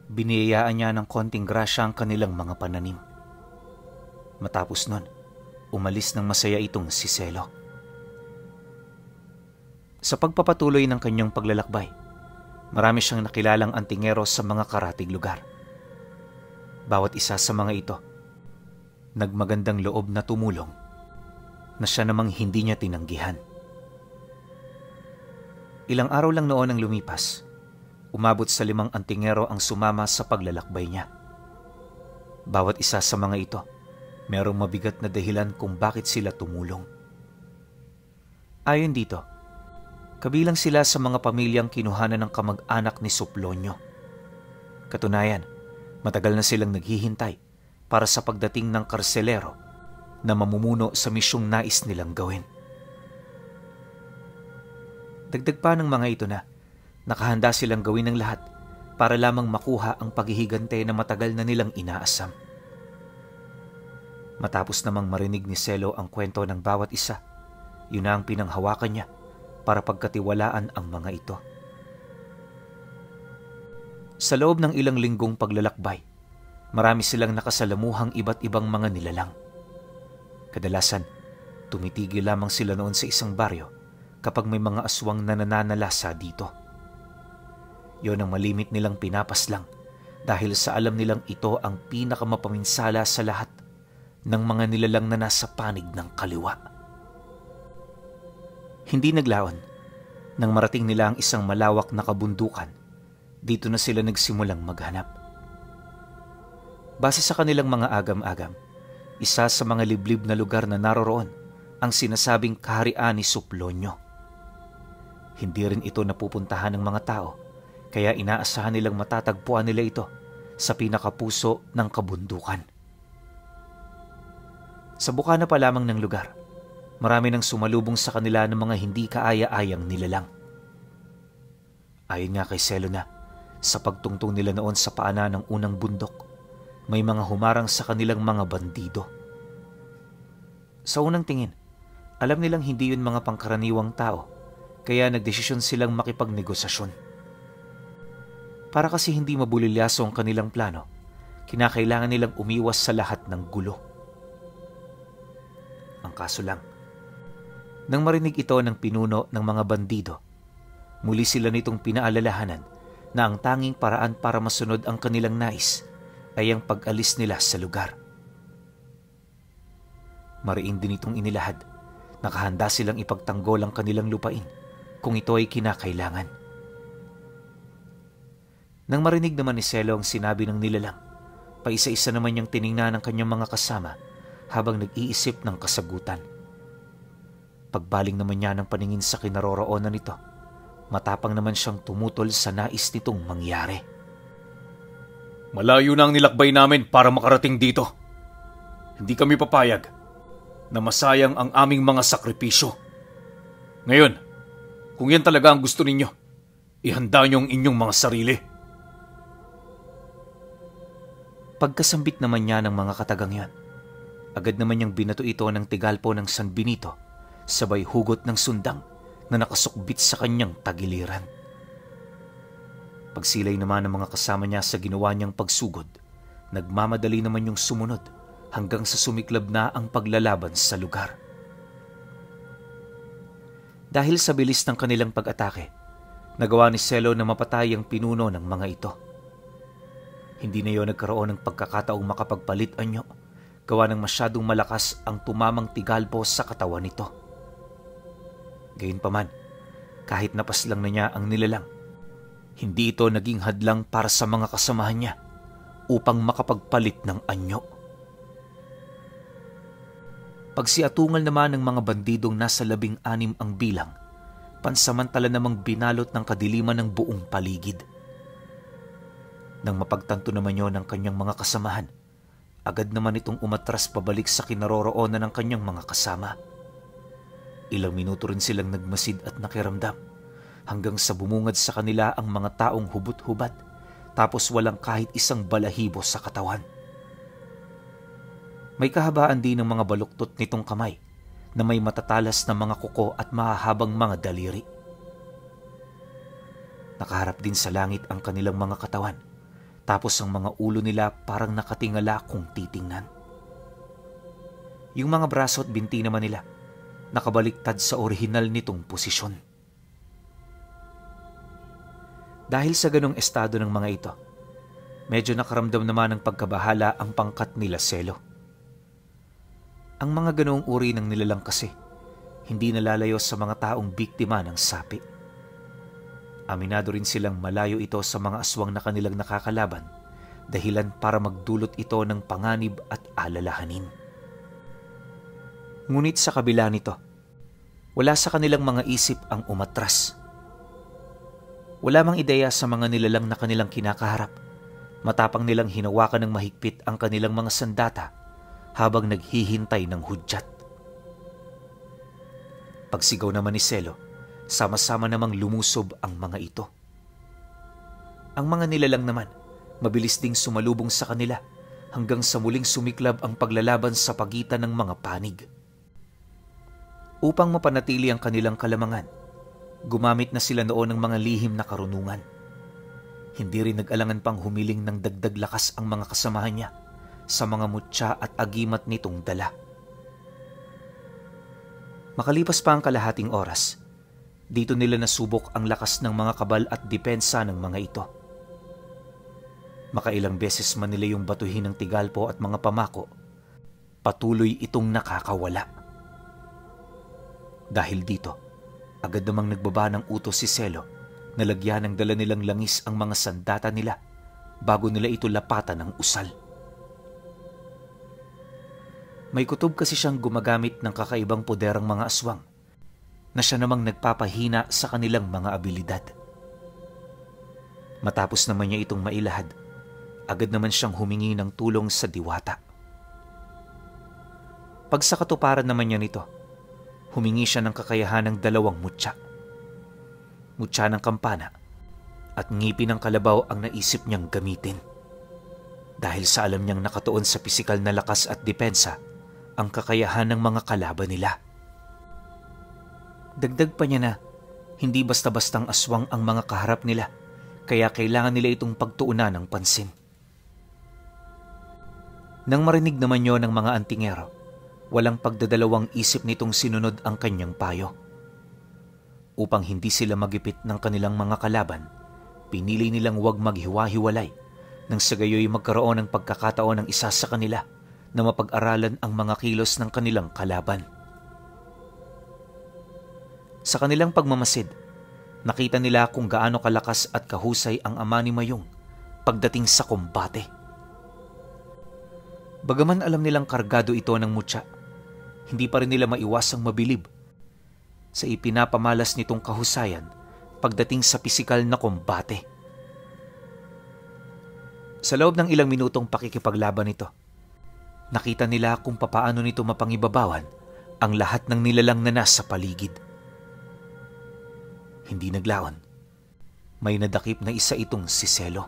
biniyayaan niya ng konting grasya ang kanilang mga pananim. Matapos nun, umalis ng masaya itong si Selo. Sa pagpapatuloy ng kanyang paglalakbay, marami siyang nakilalang antingero sa mga karatig lugar. Bawat isa sa mga ito, nagmagandang loob na tumulong na siya namang hindi niya tinanggihan. Ilang araw lang noon ang lumipas, umabot sa 5 antingero ang sumama sa paglalakbay niya. Bawat isa sa mga ito, merong mabigat na dahilan kung bakit sila tumulong. Ayon dito, kabilang sila sa mga pamilyang kinuhanan ng kamag-anak ni Soplonyo. Katunayan, matagal na silang naghihintay para sa pagdating ng karselero na mamumuno sa misyong nais nilang gawin. Dagdag pa ng mga ito na nakahanda silang gawin ng lahat para lamang makuha ang paghihigante na matagal na nilang inaasam. Matapos namang marinig ni Selo ang kwento ng bawat isa, yun na ang pinanghawakan niya para pagkatiwalaan ang mga ito. Sa loob ng ilang linggong paglalakbay, marami silang nakasalamuhang iba't ibang mga nilalang. Kadalasan, tumitigil lamang sila noon sa isang baryo kapag may mga aswang na nananalasa dito. Yon ang malimit nilang pinapaslang dahil sa alam nilang ito ang pinakamapaminsala sa lahat ng mga nilalang na nasa panig ng kaliwa. Hindi naglaon nang marating nila ang isang malawak na kabundukan. Dito na sila nagsimulang maghanap. Base sa kanilang mga agam-agam, isa sa mga liblib na lugar na naroroon ang sinasabing kaharian ni Soplonyo. Hindi rin ito napupuntahan ng mga tao, kaya inaasahan nilang matatagpuan nila ito sa pinakapuso ng kabundukan. Sa bukana pa lamang ng lugar, marami nang sumalubong sa kanila ng mga hindi kaaya-ayang nilalang. Ayon nga kay Selo na, sa pagtungtong nila noon sa paanan ng unang bundok, may mga humarang sa kanilang mga bandido. Sa unang tingin, alam nilang hindi yun mga pangkaraniwang tao, kaya nagdesisyon silang makipagnegosasyon. Para kasi hindi mabulilyaso ang kanilang plano, kinakailangan nilang umiwas sa lahat ng gulo. Ang kaso lang, nang marinig ito ng pinuno ng mga bandido, muli sila nitong pinaalalahanan na ang tanging paraan para masunod ang kanilang nais ay ang pag-alis nila sa lugar. Mariin din itong inilahad, nakahanda silang ipagtanggol ang kanilang lupain kung ito ay kinakailangan. Nang marinig naman ni Selo ang sinabi ng nilalang, paisa-isa naman niyang tiningnan ang kanyang mga kasama habang nag-iisip ng kasagutan. Pagbaling naman niya ng paningin sa kinaroroonan nito, matapang naman siyang tumutol sa nais nitong mangyari. Malayo na ang nilakbay namin para makarating dito. Hindi kami papayag na masayang ang aming mga sakripisyo. Ngayon, kung yan talaga ang gusto ninyo, ihanda niyo ang inyong mga sarili. Pagkasambit naman niya ng mga katagang yan, agad naman niyang binato ito ng tigalpo ng San Benito, sabay hugot ng sundang na nakasukbit sa kanyang tagiliran. Pagsilay naman ng mga kasama niya sa ginawa niyang pagsugod, nagmamadali naman yung sumunod hanggang sa sumiklab na ang paglalaban sa lugar. Dahil sa bilis ng kanilang pag-atake, nagawa ni Selo na mapatay ang pinuno ng mga ito. Hindi na iyon nagkaroon ng pagkakataong makapagpalit anyo, gawa ng masyadong malakas ang tumamang tigalpo sa katawan nito. Gayunpaman, kahit napaslang na niya ang nilalang, hindi ito naging hadlang para sa mga kasamahan niya upang makapagpalit ng anyo. Pagsiatungal naman ng mga bandidong nasa 16 ang bilang, pansamantala namang binalot ng kadiliman ng buong paligid. Nang mapagtanto naman yon ng kanyang mga kasamahan, agad naman itong umatras pabalik sa kinaroroonan ng kanyang mga kasama. Ilang minuto rin silang nagmasid at nakiramdam hanggang sa bumungad sa kanila ang mga taong hubot-hubat tapos walang kahit isang balahibo sa katawan. May kahabaan din ng mga baluktot nitong kamay na may matatalas na mga kuko at mahahabang mga daliri. Nakaharap din sa langit ang kanilang mga katawan, tapos ang mga ulo nila parang nakatingala kung titingnan. Yung mga braso at binti naman nila nakabaliktad sa orihinal nitong posisyon. Dahil sa ganong estado ng mga ito, medyo nakaramdam naman ng pagkabahala ang pangkat nila Selo. Ang mga ganoong uri ng nilalang kasi, hindi nalalayo sa mga taong biktima ng sapi. Aminado rin silang malayo ito sa mga aswang na kanilang nakakalaban, dahilan para magdulot ito ng panganib at alalahanin. Ngunit sa kabila nito, wala sa kanilang mga isip ang umatras. Wala mang ideya sa mga nilalang na kanilang kinakaharap. Matapang nilang hinawakan ng mahigpit ang kanilang mga sandata habang naghihintay ng hudyat. Pagsigaw naman ni Selo, sama-sama namang lumusob ang mga ito. Ang mga nilalang naman, mabilis ding sumalubong sa kanila hanggang sa muling sumiklab ang paglalaban sa pagitan ng mga panig. Upang mapanatili ang kanilang kalamangan, gumamit na sila noon ng mga lihim na karunungan. Hindi rin nag-alangan pang humiling ng dagdag lakas ang mga kasamahan niya sa mga mutya at agimat nitong dala. Makalipas pa ang kalahating oras, dito nila nasubok ang lakas ng mga kabal at depensa ng mga ito. Makailang beses man nila yung batuhin ng tigalpo at mga pamako, patuloy itong nakakawala. Dahil dito, agad namang nagbaba ng utos si Selo na lagyan ng dala nilang langis ang mga sandata nila bago nila ito lapatan ng usal. May kutob kasi siyang gumagamit ng kakaibang poderang mga aswang na siya namang nagpapahina sa kanilang mga abilidad. Matapos naman niya itong mailahad, agad naman siyang humingi ng tulong sa diwata. Pag sa katuparan naman niya nito, humingi siya ng kakayahan ng 2 mutya. Mutya ng kampana at ngipin ng kalabaw ang naisip niyang gamitin. Dahil sa alam niyang nakatuon sa pisikal na lakas at depensa ang kakayahan ng mga kalaban nila. Dagdag pa niya na hindi basta-bastang aswang ang mga kaharap nila, kaya kailangan nila itong pagtuunan ng pansin. Nang marinig naman yon ng mga antingero, walang pagdadalawang isip nitong sinunod ang kanyang payo. Upang hindi sila magipit ng kanilang mga kalaban, pinili nilang huwag maghiwa-hiwalay nang sa gayoy magkaroon ng pagkakataon ng isa sa kanila na mapag-aralan ang mga kilos ng kanilang kalaban. Sa kanilang pagmamasid, nakita nila kung gaano kalakas at kahusay ang ama ni Mayong pagdating sa kombate. Bagaman alam nilang kargado ito ng mutya, hindi pa rin nila maiwasang mabilib sa ipinapamalas nitong kahusayan pagdating sa pisikal na kombate. Sa loob ng ilang minutong pakikipaglaban nito, nakita nila kung papaano nito mapangibabawan ang lahat ng nilalang na nasa paligid. Hindi naglaon. May nadakip na isa itong si Selo.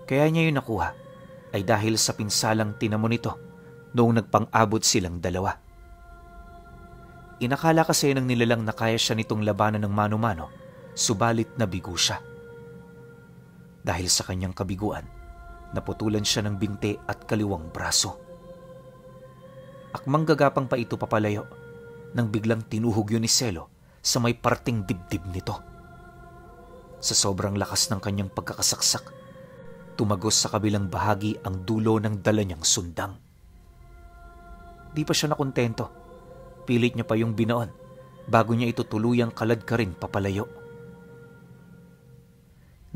Kaya niya yun nakuha ay dahil sa pinsalang tinamo nito noong nagpang-abot silang dalawa. Inakala kasi ng nilalang na kaya siya nitong labanan ng mano-mano, subalit nabigo siya. Dahil sa kanyang kabiguan, naputulan siya ng binte at kaliwang braso. Akmang gagapang pa ito papalayo nang biglang tinuhog yun ni Selo sa may parting dibdib nito. Sa sobrang lakas ng kanyang pagkakasaksak, tumagos sa kabilang bahagi ang dulo ng dala niyang sundang. Di pa siya nakontento. Pilit niya pa yung binaon bago niya ito tuluyang kaladkarin papalayo.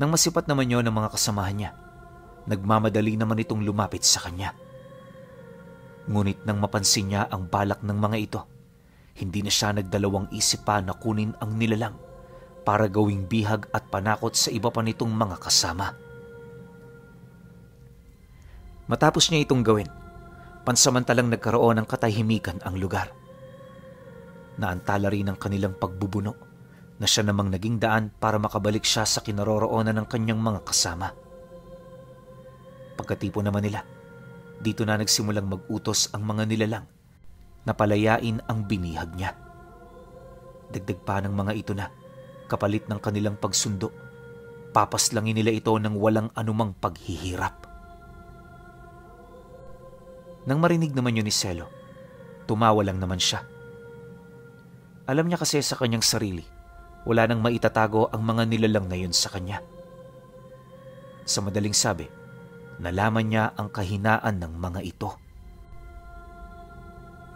Nang masipat naman yon ng mga kasamahan niya, nagmamadali naman itong lumapit sa kanya. Ngunit nang mapansin niya ang balak ng mga ito, hindi na siya nagdalawang isip pa na kunin ang nilalang para gawing bihag at panakot sa iba pa nitong mga kasama. Matapos niya itong gawin, pansamantalang nagkaroon ng katahimikan ang lugar. Naantala rin ang kanilang pagbubuno na siya namang naging daan para makabalik siya sa kinaroroonan ng kanyang mga kasama. Pagkatipo naman nila, dito na nagsimulang mag-utos ang mga nilalang na palayain ang binihag niya. Dagdag pa ng mga ito na, kapalit ng kanilang pagsundo, papaslangin nila ito ng walang anumang paghihirap. Nang marinig naman yun ni Selo, tumawa lang naman siya. Alam niya kasi sa kanyang sarili, wala nang maitatago ang mga nilalang na yun sa kanya. Sa madaling sabi, nalaman niya ang kahinaan ng mga ito.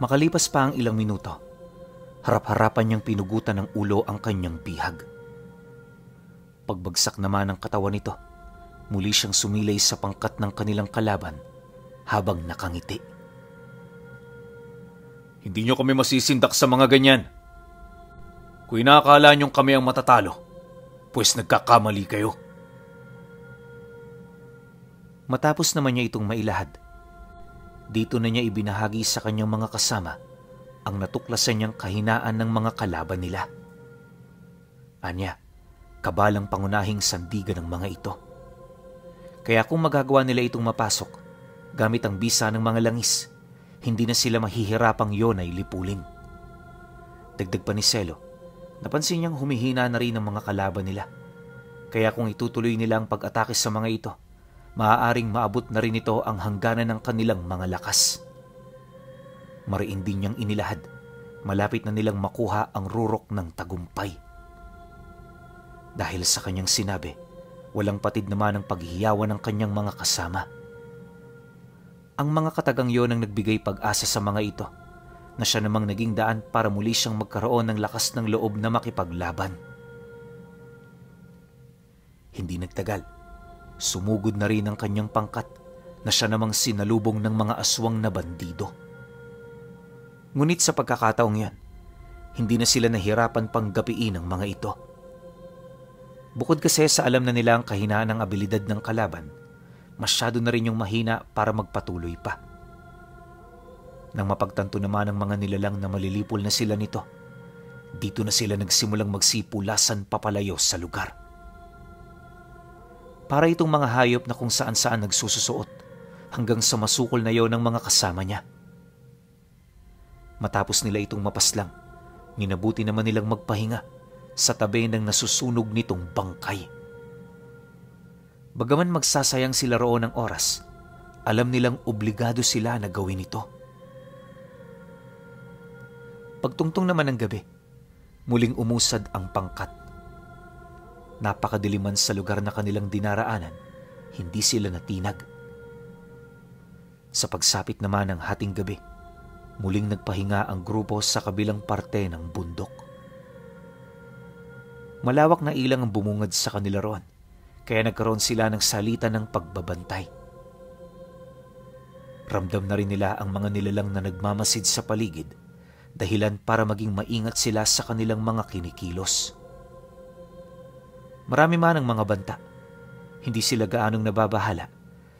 Makalipas pa ang ilang minuto, harap-harapan niyang pinugutan ng ulo ang kanyang bihag. Pagbagsak naman ng katawan nito, muli siyang sumilay sa pangkat ng kanilang kalaban habang nakangiti. Hindi niyo kami masisindak sa mga ganyan. Kung inaakala niyong kami ang matatalo, pues nagkakamali kayo. Matapos naman niya itong mailahad, dito na niya ibinahagi sa kanyang mga kasama ang natuklasan niyang kahinaan ng mga kalaban nila. Anya, kabalang pangunahing sandigan ng mga ito. Kaya kung magagawa nila itong mapasok, gamit ang bisa ng mga langis, hindi na sila mahihirapang yon ay lipulin. Dagdag pa ni Selo, napansin niyang humihina na rin ang mga kalaban nila. Kaya kung itutuloy nila ang pag-atake sa mga ito, maaaring maabot na rin ito ang hangganan ng kanilang mga lakas. Mariin din niyang inilahad, malapit na nilang makuha ang rurok ng tagumpay. Dahil sa kanyang sinabi, walang patid naman ang paghihiyawan ng kanyang mga kasama. Ang mga katagang yon ang nagbigay pag-asa sa mga ito, na siya namang naging daan para muli siyang magkaroon ng lakas ng loob na makipaglaban. Hindi nagtagal, sumugod na rin ang kanyang pangkat na siya namang sinalubong ng mga aswang na bandido. Ngunit sa pagkakataong yan, hindi na sila nahirapan pang gapiin ang mga ito. Bukod kasi sa alam na nila ang kahinaan ng abilidad ng kalaban, masyado na rin yung mahina para magpatuloy pa. Nang mapagtanto naman ng mga nilalang na malilipol na sila nito, dito na sila nagsimulang magsipulasan papalayo sa lugar. Para itong mga hayop na kung saan-saan nagsususuot hanggang sa masukol na yon ng mga kasama niya. Matapos nila itong mapaslang, minabuti naman nilang magpahinga sa tabi ng nasusunog nitong bangkay. Bagaman magsasayang sila roon ng oras, alam nilang obligado sila na gawin ito. Pagtungtong naman ng gabi, muling umusad ang pangkat. Napakadiliman sa lugar na kanilang dinaraanan, hindi sila natinag. Sa pagsapit naman ng hating gabi, muling nagpahinga ang grupo sa kabilang parte ng bundok. Malawak na ilang ang bumungad sa kanila roon, kaya nagkaroon sila ng salitan ng pagbabantay. Ramdam na rin nila ang mga nilalang na nagmamasid sa paligid, dahilan para maging maingat sila sa kanilang mga kinikilos. Marami man ang mga banta, hindi sila gaanong nababahala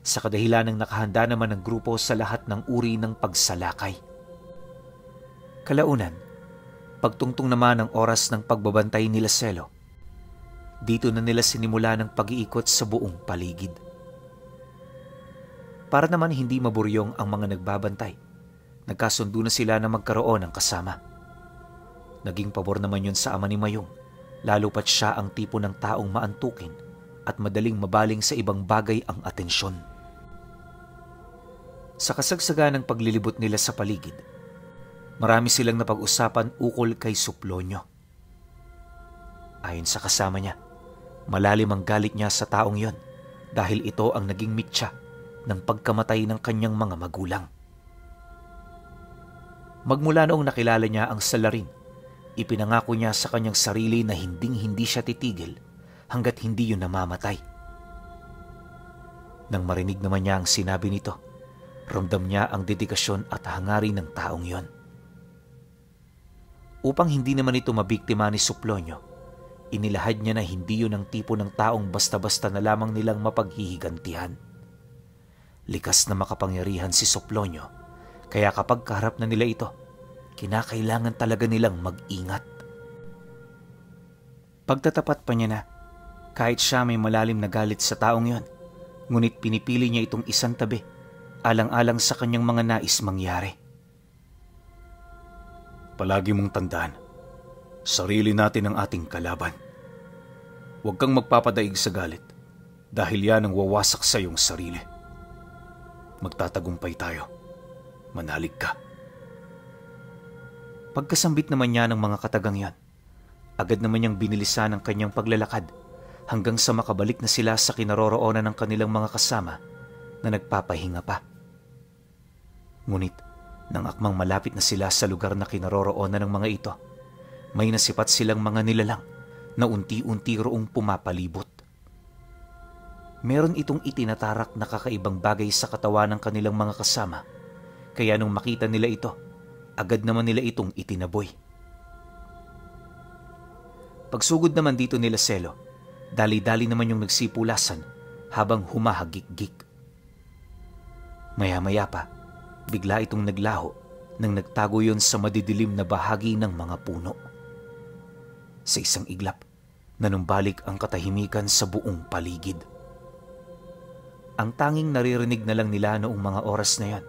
sa kadahilan ng nakahanda naman ng grupo sa lahat ng uri ng pagsalakay. Kalaunan, pagtungtong naman ang oras ng pagbabantay nila Selo, dito na nila sinimula ng pag-iikot sa buong paligid. Para naman hindi maburyong ang mga nagbabantay, nagkasundo na sila na magkaroon ng kasama. Naging pabor naman yun sa ama ni Mayong, lalo pat siya ang tipo ng taong maantukin at madaling mabaling sa ibang bagay ang atensyon. Sa kasagsagan ng paglilibot nila sa paligid, marami silang napag-usapan ukol kay Suplonyo. Ayon sa kasama niya, malalim ang galit niya sa taong yon dahil ito ang naging mitya ng pagkamatay ng kanyang mga magulang. Magmula noong nakilala niya ang salarin, ipinangako niya sa kanyang sarili na hinding-hindi siya titigil hanggat hindi yun namamatay. Nang marinig naman niya ang sinabi nito, ramdam niya ang dedikasyon at hangarin ng taong yon. Upang hindi naman ito mabiktima ni Suplonyo, inilahad niya na hindi yun ang tipo ng taong basta-basta na lamang nilang mapaghihigantihan. Likas na makapangyarihan si Suplonyo, kaya kapag kaharap na nila ito, kinakailangan talaga nilang mag-ingat. Pagtatapat pa niya na, kahit siya may malalim na galit sa taong yon, ngunit pinipili niya itong isang tabi, alang-alang sa kanyang mga nais mangyari. Palagi mong tandaan, sarili natin ang ating kalaban. Huwag kang magpapadaig sa galit dahil yan ang wawasak sa iyong sarili. Magtatagumpay tayo. Manalig ka. Pagkasambit naman niya ng mga katagang yan, agad naman niyang binilisan ang kanyang paglalakad hanggang sa makabalik na sila sa kinaroroonan ng kanilang mga kasama na nagpapahinga pa. Ngunit, nang akmang malapit na sila sa lugar na kinaroroonan ng mga ito, may nasipat silang mga nilalang na unti-unti roong pumapalibot. Meron itong itinatarak na kakaibang bagay sa katawan ng kanilang mga kasama, kaya nung makita nila ito, agad naman nila itong itinaboy. Pagsugod naman dito nila Selo, dali-dali naman yung nagsipulasan habang humahagik-gik. Maya-maya pa, bigla itong naglaho nang nagtago yon sa madidilim na bahagi ng mga puno. Sa isang iglap, nanumbalik ang katahimikan sa buong paligid. Ang tanging naririnig na lang nila noong mga oras na yan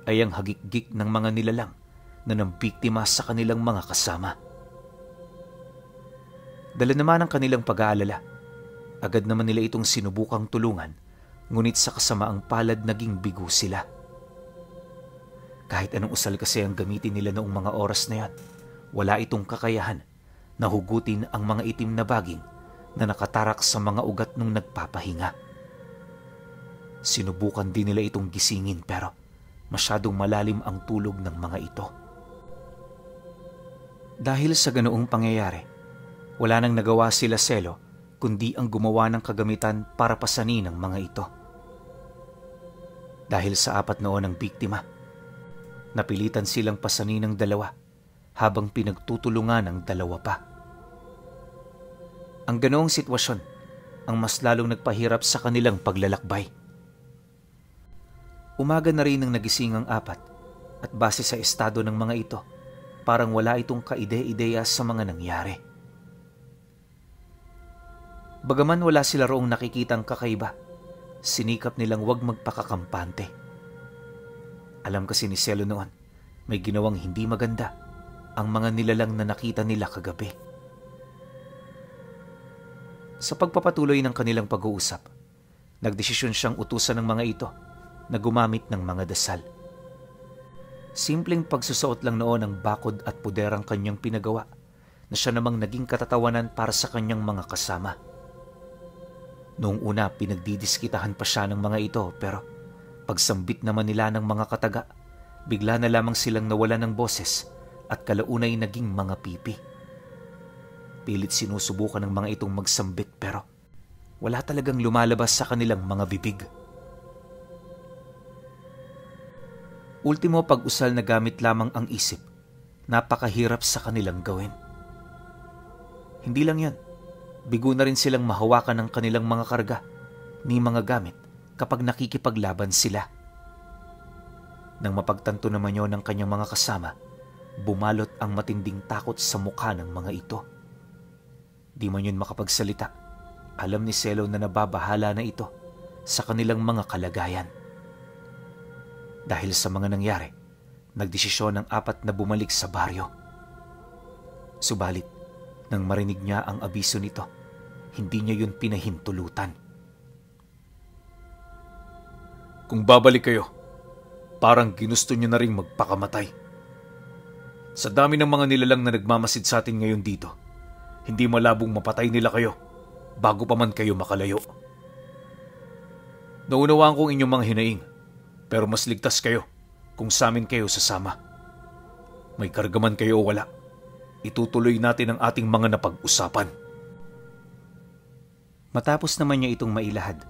ay ang hagik-gik ng mga nilalang na nambiktima sa kanilang mga kasama. Dala naman ang kanilang pag-aalala, agad naman nila itong sinubukang tulungan, ngunit sa kasamaang palad naging bigo sila. Kahit anong usal kasi ang gamitin nila noong mga oras na yan, wala itong kakayahan na hugutin ang mga itim na baging na nakatarak sa mga ugat nung nagpapahinga. Sinubukan din nila itong gisingin pero masyadong malalim ang tulog ng mga ito. Dahil sa ganoong pangyayari, wala nang nagawa sila Selo kundi ang gumawa ng kagamitan para pasanin ang mga ito. Dahil sa 4 noon ng biktima, napilitan silang pasanin ng 2 habang pinagtutulungan ng 2 pa. Ang ganoong sitwasyon ang mas lalong nagpahirap sa kanilang paglalakbay. Umaga na rin nang nagising ang 4 at base sa estado ng mga ito, parang wala itong kaide-ideya sa mga nangyari. Bagaman wala sila roong nakikitang kakaiba, sinikap nilang wag magpakakampante. Alam kasi ni Selo noon, may ginawang hindi maganda ang mga nilalang na nakita nila kagabi. Sa pagpapatuloy ng kanilang pag-uusap, nagdesisyon siyang utusan ng mga ito na gumamit ng mga dasal. Simpleng pagsusuot lang noon ng bakod at puder ang kanyang pinagawa na siya namang naging katatawanan para sa kanyang mga kasama. Noong una, pinagdidiskitahan pa siya ng mga ito pero pagsambit naman nila ng mga kataga, bigla na lamang silang nawalan ng boses at kalaunay naging mga pipi. Pilit sinusubukan ng mga itong magsambit pero Wala talagang lumalabas sa kanilang mga bibig. Ultimo pag-usal na gamit lamang ang isip, napakahirap sa kanilang gawin. Hindi lang yan, bigo na rin silang mahawakan ng kanilang mga karga, ni mga gamit kapag nakikipaglaban sila. Nang mapagtanto naman yun ng kanyang mga kasama, bumalot ang matinding takot sa mukha ng mga ito. Di man yun makapagsalita, alam ni Selo na nababahala na ito sa kanilang mga kalagayan. Dahil sa mga nangyari, nagdesisyon ng apat na bumalik sa baryo. Subalit, nang marinig niya ang abiso nito, hindi niya yun pinahintulutan. Kung babalik kayo, parang ginusto niyo na rin magpakamatay. Sa dami ng mga nilalang na nagmamasid sa atin ngayon dito, hindi malabong mapatay nila kayo bago pa man kayo makalayo. Naunawaan kong inyong mga hinaing, pero mas ligtas kayo kung sa amin kayo sasama. May karga man kayo o wala, itutuloy natin ang ating mga napag-usapan. Matapos naman niya itong mailahad,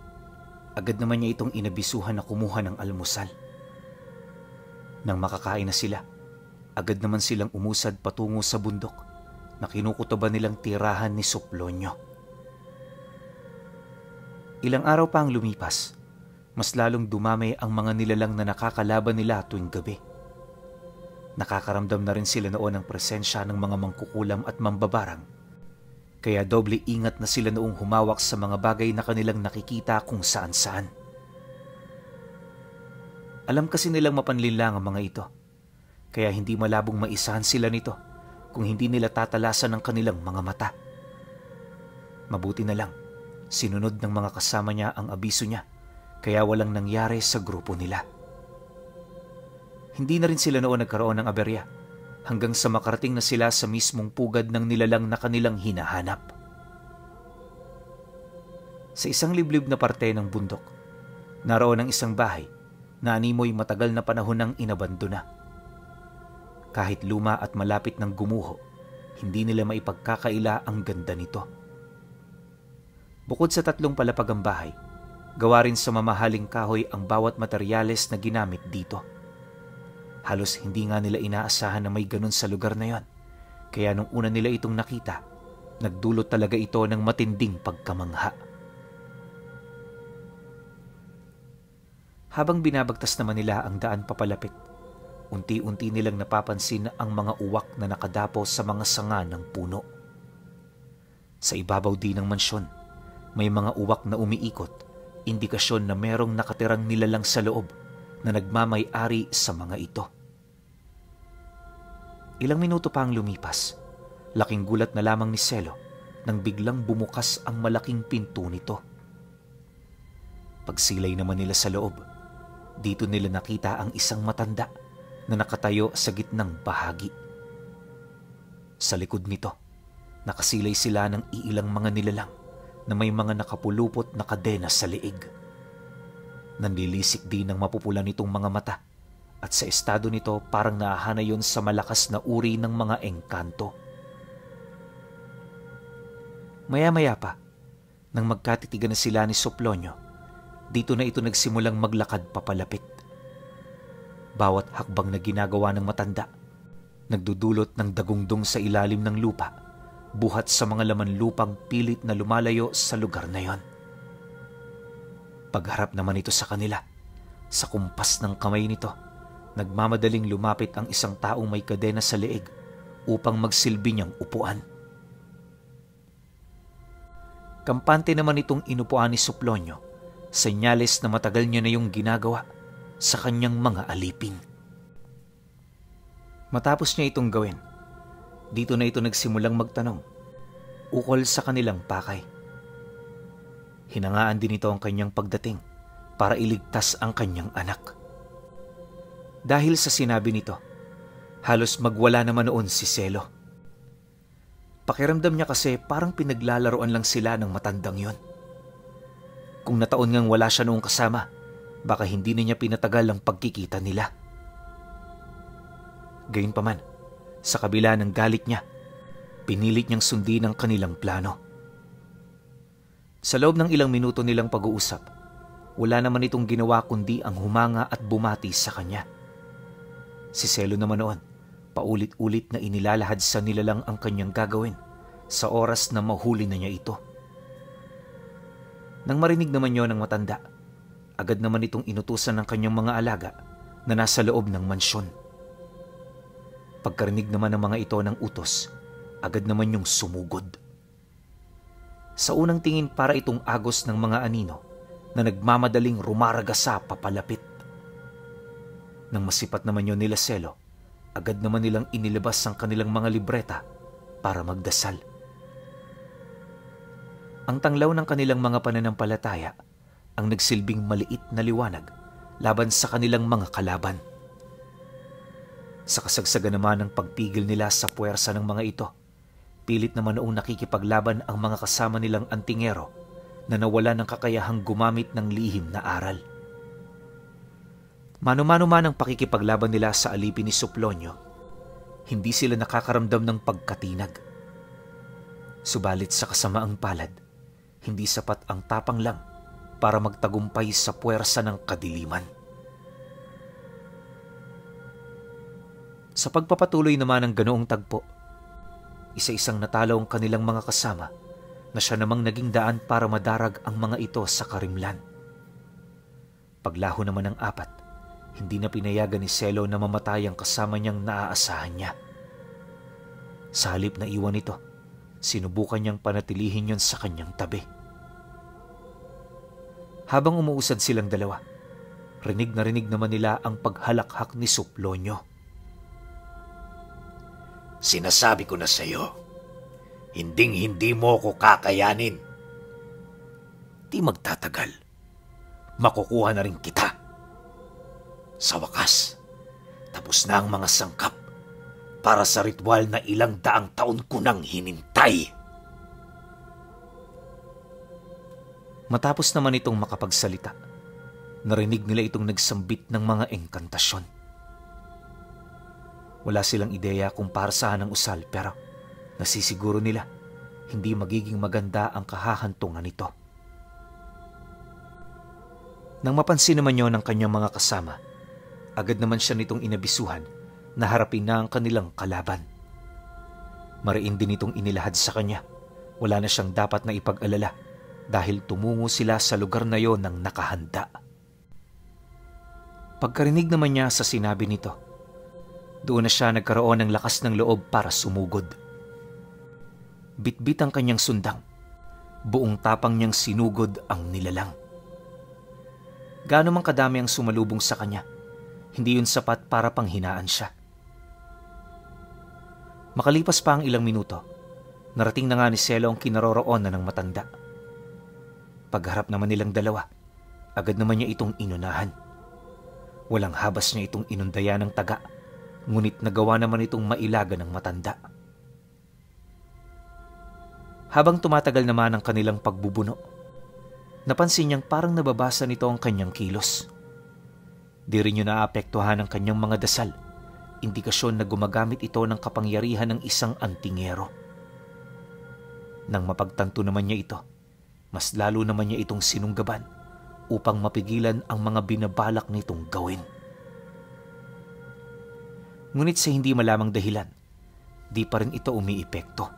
agad naman niya itong inabisuhan na kumuha ng almusal. Nang makakain na sila, agad naman silang umusad patungo sa bundok na kinukutoban nilang tirahan ni Suplonyo. Ilang araw pa ang lumipas, mas lalong dumami ang mga nilalang na nakakalaban nila tuwing gabi. Nakakaramdam na rin sila noon ng presensya ng mga mangkukulam at mambabarang, kaya doble ingat na sila noong humawak sa mga bagay na kanilang nakikita kung saan-saan. Alam kasi nilang mapanlinlang ang mga ito, kaya hindi malabong maisahan sila nito kung hindi nila tatalasan ang kanilang mga mata. Mabuti na lang, sinunod ng mga kasama niya ang abiso niya, kaya walang nangyari sa grupo nila. Hindi na rin sila noon nagkaroon ng aberya, hanggang sa makarating na sila sa mismong pugad ng nilalang na kanilang hinahanap. Sa isang liblib na parte ng bundok, naroon ang isang bahay na animoy matagal na panahon nang inabandona. Kahit luma at malapit ng gumuho, hindi nila maipagkakaila ang ganda nito. Bukod sa 3 palapagang bahay, gawa rin sa mamahaling kahoy ang bawat materyales na ginamit dito. Halos hindi nga nila inaasahan na may ganun sa lugar na yon, kaya nung una nila itong nakita, nagdulot talaga ito ng matinding pagkamangha. Habang binabagtas naman nila ang daan papalapit, unti-unti nilang napapansin ang mga uwak na nakadapo sa mga sanga ng puno. Sa ibabaw din ng mansyon, may mga uwak na umiikot, indikasyon na merong nakatirang nilalang sa loob na nagmamay-ari sa mga ito. Ilang minuto pa ang lumipas, laking gulat na lamang ni Selo nang biglang bumukas ang malaking pinto nito. Pagsilay naman nila sa loob, dito nila nakita ang isang matanda na nakatayo sa gitnang bahagi. Sa likod nito, nakasilay sila ng iilang mga nilalang na may mga nakapulupot na kadena sa liig. Nanlilisik din ang mapupula nitong mga mata at sa estado nito parang naahana yon sa malakas na uri ng mga engkanto. Maya-maya pa, nang magkatitigan na sila ni Suplonyo, dito na ito nagsimulang maglakad papalapit. Bawat hakbang na ginagawa ng matanda, nagdudulot ng dagungdong sa ilalim ng lupa, buhat sa mga laman lupang pilit na lumalayo sa lugar na yon. Pagharap naman ito sa kanila, sa kumpas ng kamay nito, nagmamadaling lumapit ang isang taong may kadena sa leeg upang magsilbi niyang upuan. Kampante naman itong inupuan ni Suplonyo, senyales na matagal niya na yung ginagawa sa kanyang mga alipin. Matapos niya itong gawin, dito na ito nagsimulang magtanong, ukol sa kanilang pakay. Hinangaan din ito ang kanyang pagdating para iligtas ang kanyang anak. Dahil sa sinabi nito, halos magwala naman noon si Selo. Pakiramdam niya kasi parang pinaglalaroan lang sila ng matandang yon. Kung nataon ngang wala siya noong kasama, baka hindi na niya pinatagal ang pagkikita nila. Gayunpaman, sa kabila ng galit niya, pinilit niyang sundin ang kanilang plano. Sa loob ng ilang minuto nilang pag-uusap, wala naman itong ginawa kundi ang humanga at bumati sa kanya. Si Selo naman noon, paulit-ulit na inilalahad sa nilalang ang kanyang gagawin sa oras na mahuli na niya ito. Nang marinig naman yon ng matanda, agad naman itong inutusan ng kanyang mga alaga na nasa loob ng mansyon. Pagkarinig naman ng mga ito ng utos, agad naman yung sumugod. Sa unang tingin para itong agos ng mga anino na nagmamadaling rumaragasa papalapit. Nang masipat naman yon nila Selo, agad naman nilang inilabas ang kanilang mga libreta para magdasal. Ang tanglaw ng kanilang mga pananampalataya ang nagsilbing maliit na liwanag laban sa kanilang mga kalaban. Sa kasagsagan naman ng pagpigil nila sa puwersa ng mga ito, pilit naman noong nakikipaglaban ang mga kasama nilang antingero na nawala ng kakayahang gumamit ng lihim na aral. Mano-mano man ang pakikipaglaban nila sa alipin ni Suplonyo, hindi sila nakakaramdam ng pagkatinag. Subalit sa kasamaang palad, hindi sapat ang tapang lang para magtagumpay sa puwersa ng kadiliman. Sa pagpapatuloy naman ng ganoong tagpo, isa-isang natalo ang kanilang mga kasama na siya namang naging daan para madarag ang mga ito sa karimlan. Paglaho naman ng apat, hindi na pinayagan ni Selo na mamatay ang kasama niyang naaasahan niya. Sa halip na iwan ito, sinubukan niyang panatilihin yon sa kanyang tabi. Habang umuusad silang dalawa, rinig na rinig naman nila ang paghalakhak ni Suplonyo. Sinasabi ko na sa iyo, hinding-hindi mo ko kakayanin. Di magtatagal, makukuha na rin kita. Sa wakas, tapos na ang mga sangkap para sa ritual na ilang daang taon ko nang hinintay. Matapos naman itong makapagsalita, narinig nila itong nagsambit ng mga engkantasyon. Wala silang ideya kung para saan ang usal pero nasisiguro nila hindi magiging maganda ang kahahantungan nito. Nang mapansin naman yon ng kanyang mga kasama, agad naman siya nitong inabisuhan na harapin na ang kanilang kalaban. Mariin din itong inilahad sa kanya. Wala na siyang dapat na ipag-alala dahil tumungo sila sa lugar na yon ng nakahanda. Pagkarinig naman niya sa sinabi nito, doon na siya nagkaroon ng lakas ng loob para sumugod. Bitbit ang kanyang sundang, buong tapang niyang sinugod ang nilalang. Gaano mang kadami ang sumalubong sa kanya, hindi yun sapat para panghinaan siya. Makalipas pa ang ilang minuto, narating na nga ni Selo ang kinaroroonan ng matanda. Pagharap naman nilang dalawa, agad naman niya itong inunahan. Walang habas niya itong inundaya ng taga, ngunit nagawa naman itong mailaga ng matanda. Habang tumatagal naman ang kanilang pagbubuno, napansin niyang parang nababasa nito ang kanyang kilos. Di rin niya naapektuhan ang kanyang mga dasal, indikasyon na gumagamit ito ng kapangyarihan ng isang antingero. Nang mapagtanto naman niya ito, mas lalo naman niya itong sinunggaban upang mapigilan ang mga binabalak nitong gawin. Ngunit sa hindi malamang dahilan, di pa rin ito umiipekto.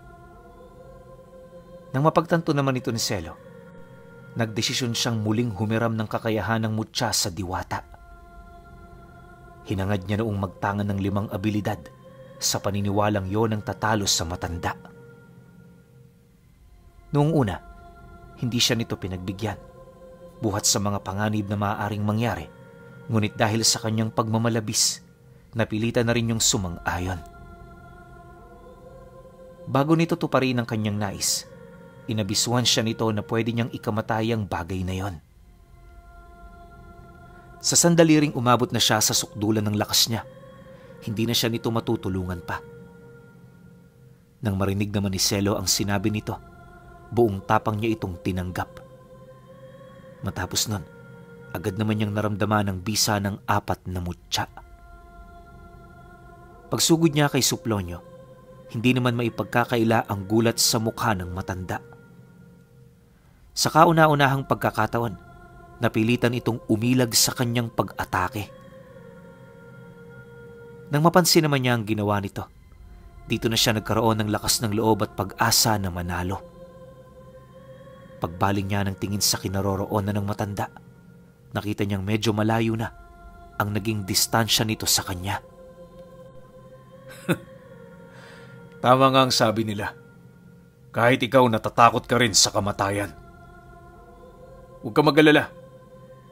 Nang mapagtanto naman ito ni Selo, nagdesisyon siyang muling humiram ng kakayahan ng mutya sa diwata. Hinangad niya noong magtangan ng 5 abilidad sa paniniwalang yon ang tatalo sa matanda. Noong una, hindi siya nito pinagbigyan, buhat sa mga panganib na maaaring mangyari, ngunit dahil sa kanyang pagmamalabis, napilitan na rin yung sumang-ayon. Bago nito tuparin ang kanyang nais, inabisuhan siya nito na pwede niyang ikamatay ang bagay na yon. Sa sandali ring umabot na siya sa sukdulan ng lakas niya, hindi na siya nito matutulungan pa. Nang marinig naman ni Selo ang sinabi nito, buong tapang niya itong tinanggap. Matapos nun, agad naman niyang naramdaman ang bisa ng 4 na mutya. Pagsugod niya kay Suplonyo, hindi naman maipagkakaila ang gulat sa mukha ng matanda. Sa kauna-unahang pagkakataon, napilitan itong umilag sa kanyang pag-atake. Nang mapansin naman niya ang ginawa nito, dito na siya nagkaroon ng lakas ng loob at pag-asa na manalo. Pagbaling niya ng tingin sa kinaroroonan ng matanda, nakita niyang medyo malayo na ang naging distansya nito sa kanya. Tama nga ang sabi nila. Kahit ikaw natatakot ka rin sa kamatayan. Huwag ka mag-alala.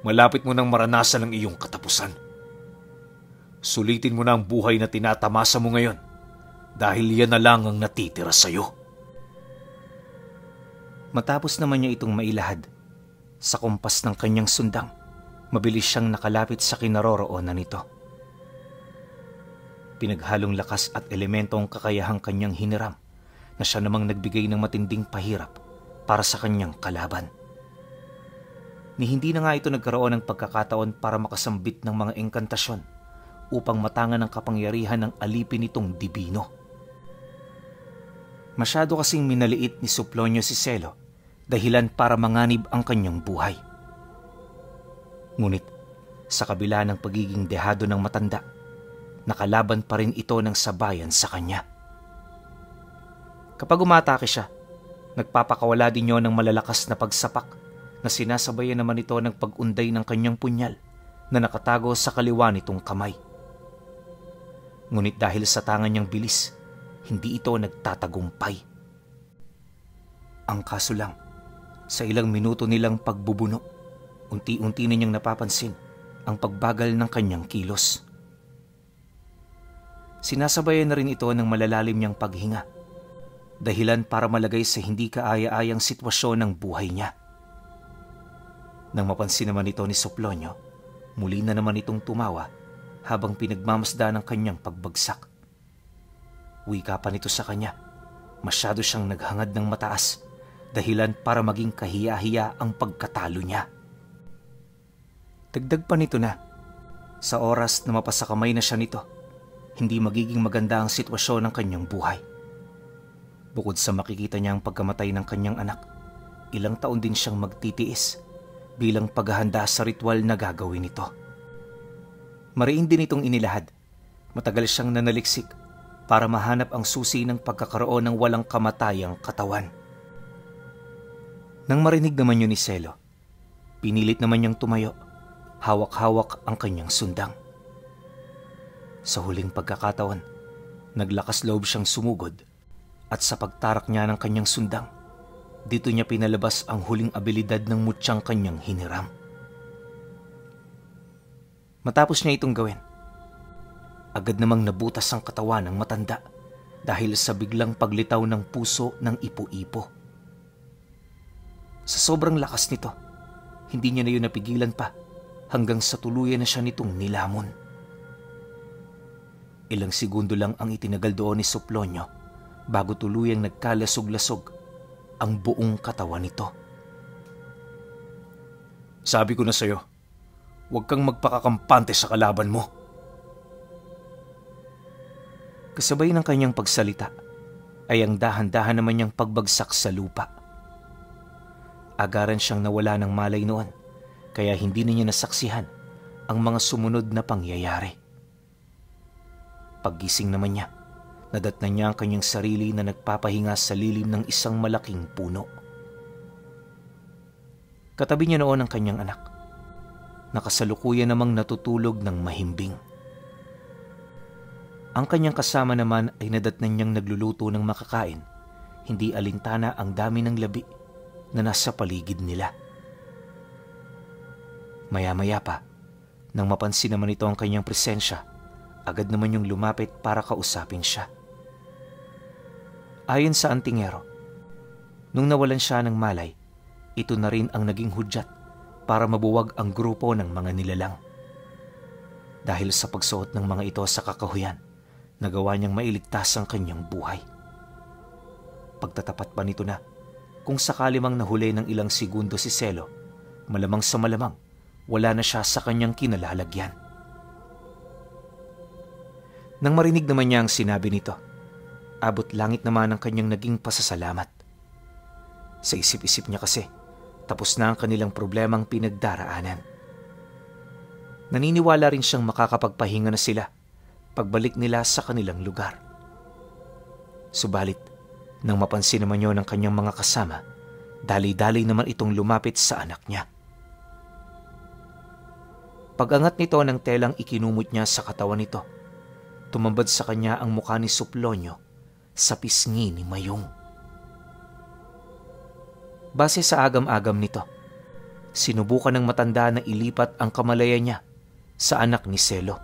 Malapit mo nang maranasan ang iyong katapusan. Sulitin mo na ang buhay na tinatamasa mo ngayon dahil yan na lang ang natitira sa'yo. Matapos naman niya itong mailahad, sa kumpas ng kanyang sundang, mabilis siyang nakalapit sa kinaroroonan nito. Pinaghalong lakas at elemento ang kakayahang kanyang hiniram na siya namang nagbigay ng matinding pahirap para sa kanyang kalaban. Ni hindi na nga ito nagkaroon ng pagkakataon para makasambit ng mga engkantasyon upang matangan ang kapangyarihan ng alipin nitong dibino. Masyado kasing minaliit ni Suplonyo si Selo, dahilan para manganib ang kanyang buhay. Ngunit sa kabila ng pagiging dehado ng matanda, nakalaban pa rin ito ng sabayan sa kanya. Kapag umatake siya, nagpapakawala din niyo ng malalakas na pagsapak na sinasabayan naman ito ng pag-unday ng kanyang punyal na nakatago sa kaliwa nitong kamay. Ngunit dahil sa tangan niyang bilis, hindi ito nagtatagumpay. Ang kaso lang, sa ilang minuto nilang pagbubuno, unti-unti na niyang napapansin ang pagbagal ng kanyang kilos. Sinasabayan na rin ito ng malalalim niyang paghinga, dahilan para malagay sa hindi kaaya-ayang sitwasyon ng buhay niya. Nang mapansin naman ito ni Suplonyo, muli na naman itong tumawa habang pinagmamasdan ang kanyang pagbagsak. Wika pa nito sa kanya, masyado siyang naghangad ng mataas, dahilan para maging kahiya-hiya ang pagkatalo niya. Dagdag pa nito na, sa oras na mapasakamay na siya nito, hindi magiging maganda ang sitwasyon ng kanyang buhay. Bukod sa makikita niya ang pagkamatay ng kanyang anak, ilang taon din siyang magtitiis bilang paghahanda sa ritual na gagawin nito. Mariin din itong inilahad. Matagal siyang nanaliksik para mahanap ang susi ng pagkakaroon ng walang kamatayang katawan. Nang marinig naman yun ni Selo, pinilit naman niyang tumayo, hawak-hawak ang kanyang sundang. Sa huling pagkakataon, naglakas loob siyang sumugod at sa pagtarak niya ng kanyang sundang, dito niya pinalabas ang huling abilidad ng mutyang kanyang hiniram. Matapos niya itong gawin, agad namang nabutas ang katawan ng matanda dahil sa biglang paglitaw ng puso ng ipo-ipo. Sa sobrang lakas nito, hindi niya na yun napigilan pa hanggang sa tuluyan na siya nitong nilamon. Ilang segundo lang ang itinagal doon ni Suplonyo bago tuluyang nagkalasog-lasog ang buong katawan nito. Sabi ko na sa'yo, huwag kang magpakakampante sa kalaban mo. Kasabay ng kanyang pagsalita ay ang dahan-dahan naman niyang pagbagsak sa lupa. Agaran siyang nawala ng malay noon, kaya hindi na niya nasaksihan ang mga sumunod na pangyayari. Paggising naman niya, nadatnan niya ang kanyang sarili na nagpapahinga sa lilim ng isang malaking puno. Katabi niya noon ang kanyang anak. Nakasalukuyan namang natutulog ng mahimbing. Ang kanyang kasama naman ay nadatnan niyang nagluluto ng makakain, hindi alintana ang dami ng labi na nasa paligid nila. Maya-maya pa, nang mapansin naman ito ang kanyang presensya, agad naman yung lumapit para kausapin siya. Ayon sa antingero, nung nawalan siya ng malay, ito na rin ang naging hudyat para mabuwag ang grupo ng mga nilalang. Dahil sa pagsuot ng mga ito sa kakahuyan, nagawa niyang mailigtas ang kanyang buhay. Pagtatapat pa nito na, kung sakali mang nahuli ng ilang segundo si Selo, malamang sa malamang, wala na siya sa kanyang kinalalagyan. Nang marinig naman niya ang sinabi nito, abot langit naman ang kanyang naging pasasalamat. Sa isip-isip niya kasi, Tapos na ang kanilang problemang pinagdaraanan. Naniniwala rin siyang makakapagpahinga na sila pagbalik nila sa kanilang lugar. Subalit, nang mapansin naman yun ng kanyang mga kasama, dali-dali naman itong lumapit sa anak niya. Pag-angat nito ng telang ikinumot niya sa katawan nito, tumambad sa kanya ang mukha ni Suplonyo sa pisngi ni Mayong. Base sa agam-agam nito, sinubukan ng matanda na ilipat ang kamalayan niya sa anak ni Selo.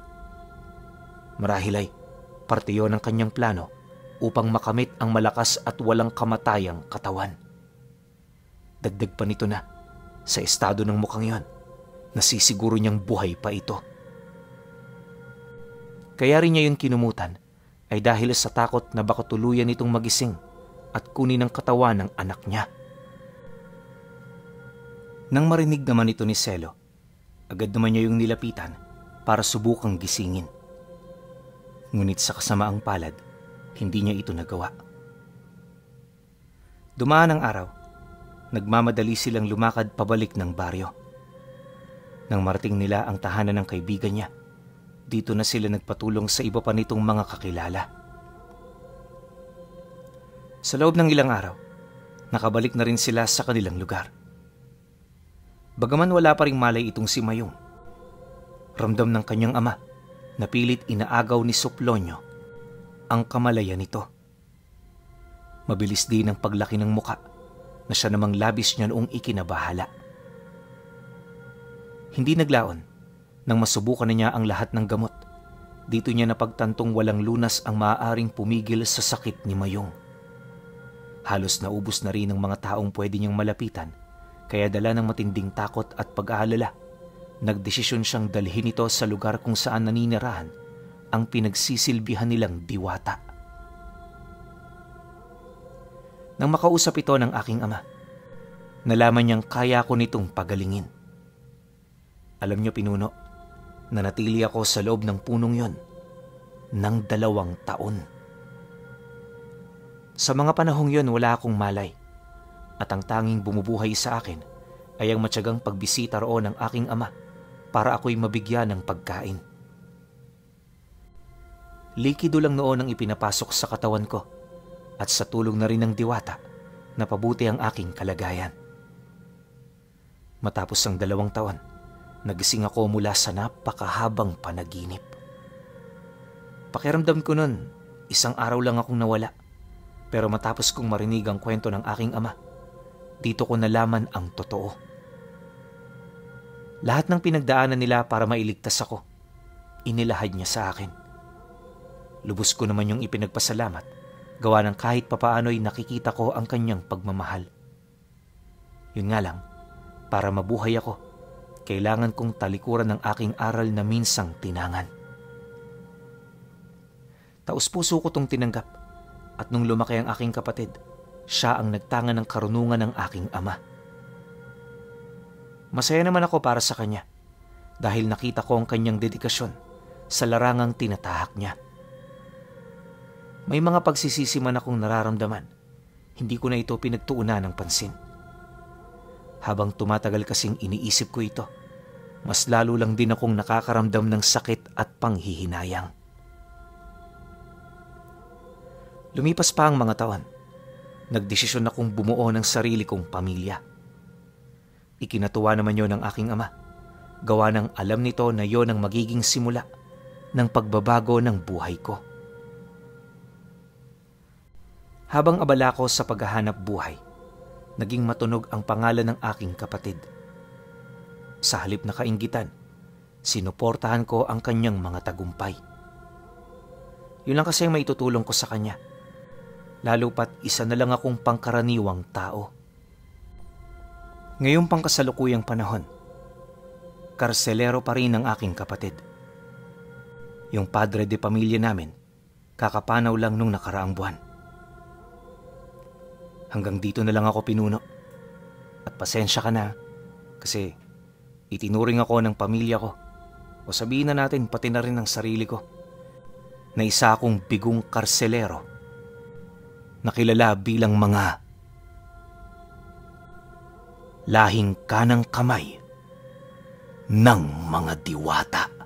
Marahil ay parte yun ng kanyang plano upang makamit ang malakas at walang kamatayang katawan. Dagdag pa nito na, sa estado ng mukhang yon, nasisiguro niyang buhay pa ito. Kaya rin niya yun kinumutan ay dahil sa takot na baka tuluyan itong magising at kunin ang katawan ng anak niya. Nang marinig naman ito ni Selo, agad naman niya yung nilapitan para subukang gisingin. Ngunit sa kasamaang palad, hindi niya ito nagawa. Dumaan ang araw, nagmamadali silang lumakad pabalik ng baryo. Nang marating nila ang tahanan ng kaibigan niya, dito na sila nagpatulong sa iba pa nitong mga kakilala. Sa loob ng ilang araw, nakabalik na rin sila sa kanilang lugar. Bagaman wala pa ring malay itong si Mayong, ramdam ng kanyang ama na pilit inaagaw ni Suplonyo ang kamalayan nito. Mabilis din ang paglaki ng muka na siya namang labis niya noong ikinabahala. Hindi naglaon nang masubukan na niya ang lahat ng gamot. Dito niya napagtantong walang lunas ang maaaring pumigil sa sakit ni Mayong. Halos naubos na rin ng mga taong pwede niyang malapitan, kaya dala ng matinding takot at pag-aalala, nagdesisyon siyang dalhin ito sa lugar kung saan naninirahan ang pinagsisilbihan nilang diwata. Nang makausap ito ng aking ama, nalaman niyang kaya ko nitong pagalingin. Alam niyo, pinuno, nanatili ako sa loob ng punong yon ng 2 taon. Sa mga panahong yon wala akong malay, at ang tanging bumubuhay sa akin ay ang matyagang pagbisita roon ng aking ama para ako'y mabigyan ng pagkain. Likido lang noon ang ipinapasok sa katawan ko at sa tulong na rin ng diwata napabuti ang aking kalagayan. Matapos ang 2 taon, nagising ako mula sa napakahabang panaginip. Pakiramdam ko nun, 1 araw lang akong nawala, pero matapos kong marinig ang kwento ng aking ama, dito ko nalaman ang totoo. Lahat ng pinagdaanan nila para mailigtas ako, inilahad niya sa akin. Lubos ko naman yung ipinagpasalamat, gawa ng kahit papaano'y nakikita ko ang kanyang pagmamahal. Yun nga lang, para mabuhay ako, kailangan kong talikuran ng aking aral na minsang tinangan. Taus-puso ko tong tinanggap, at nung lumaki ang aking kapatid, siya ang nagtangan ng karunungan ng aking ama. Masaya naman ako para sa kanya dahil nakita ko ang kanyang dedikasyon sa larangang tinatahak niya. May mga pagsisisi man akong nararamdaman, hindi ko na ito pinagtuunan ng pansin. Habang tumatagal kasing iniisip ko ito, mas lalo lang din akong nakakaramdam ng sakit at panghihinayang. Lumipas pa ang mga taon. Nagdesisyon akong bumuo ng sarili kong pamilya. Ikinatuwa naman yon ng aking ama, gawa ng alam nito na yon ang magiging simula ng pagbabago ng buhay ko. Habang abala ko sa paghahanap buhay, naging matunog ang pangalan ng aking kapatid. Sa halip na kainggitan, sinuportahan ko ang kanyang mga tagumpay. Yun lang kasi ang maitutulong ko sa kanya. Lalo pat isa na lang akong pangkaraniwang tao. Ngayong pangkasalukuyang panahon, karselero pa rin ang aking kapatid. Yung padre de pamilya namin, kakapanaw lang nung nakaraang buwan. Hanggang dito na lang ako, pinuno. At pasensya ka na, kasi itinuring ako ng pamilya ko, o sabihin na natin pati na rin ng sarili ko, na isa akong bigong karselero nakilala bilang mga lahing kanang kamay ng mga diwata.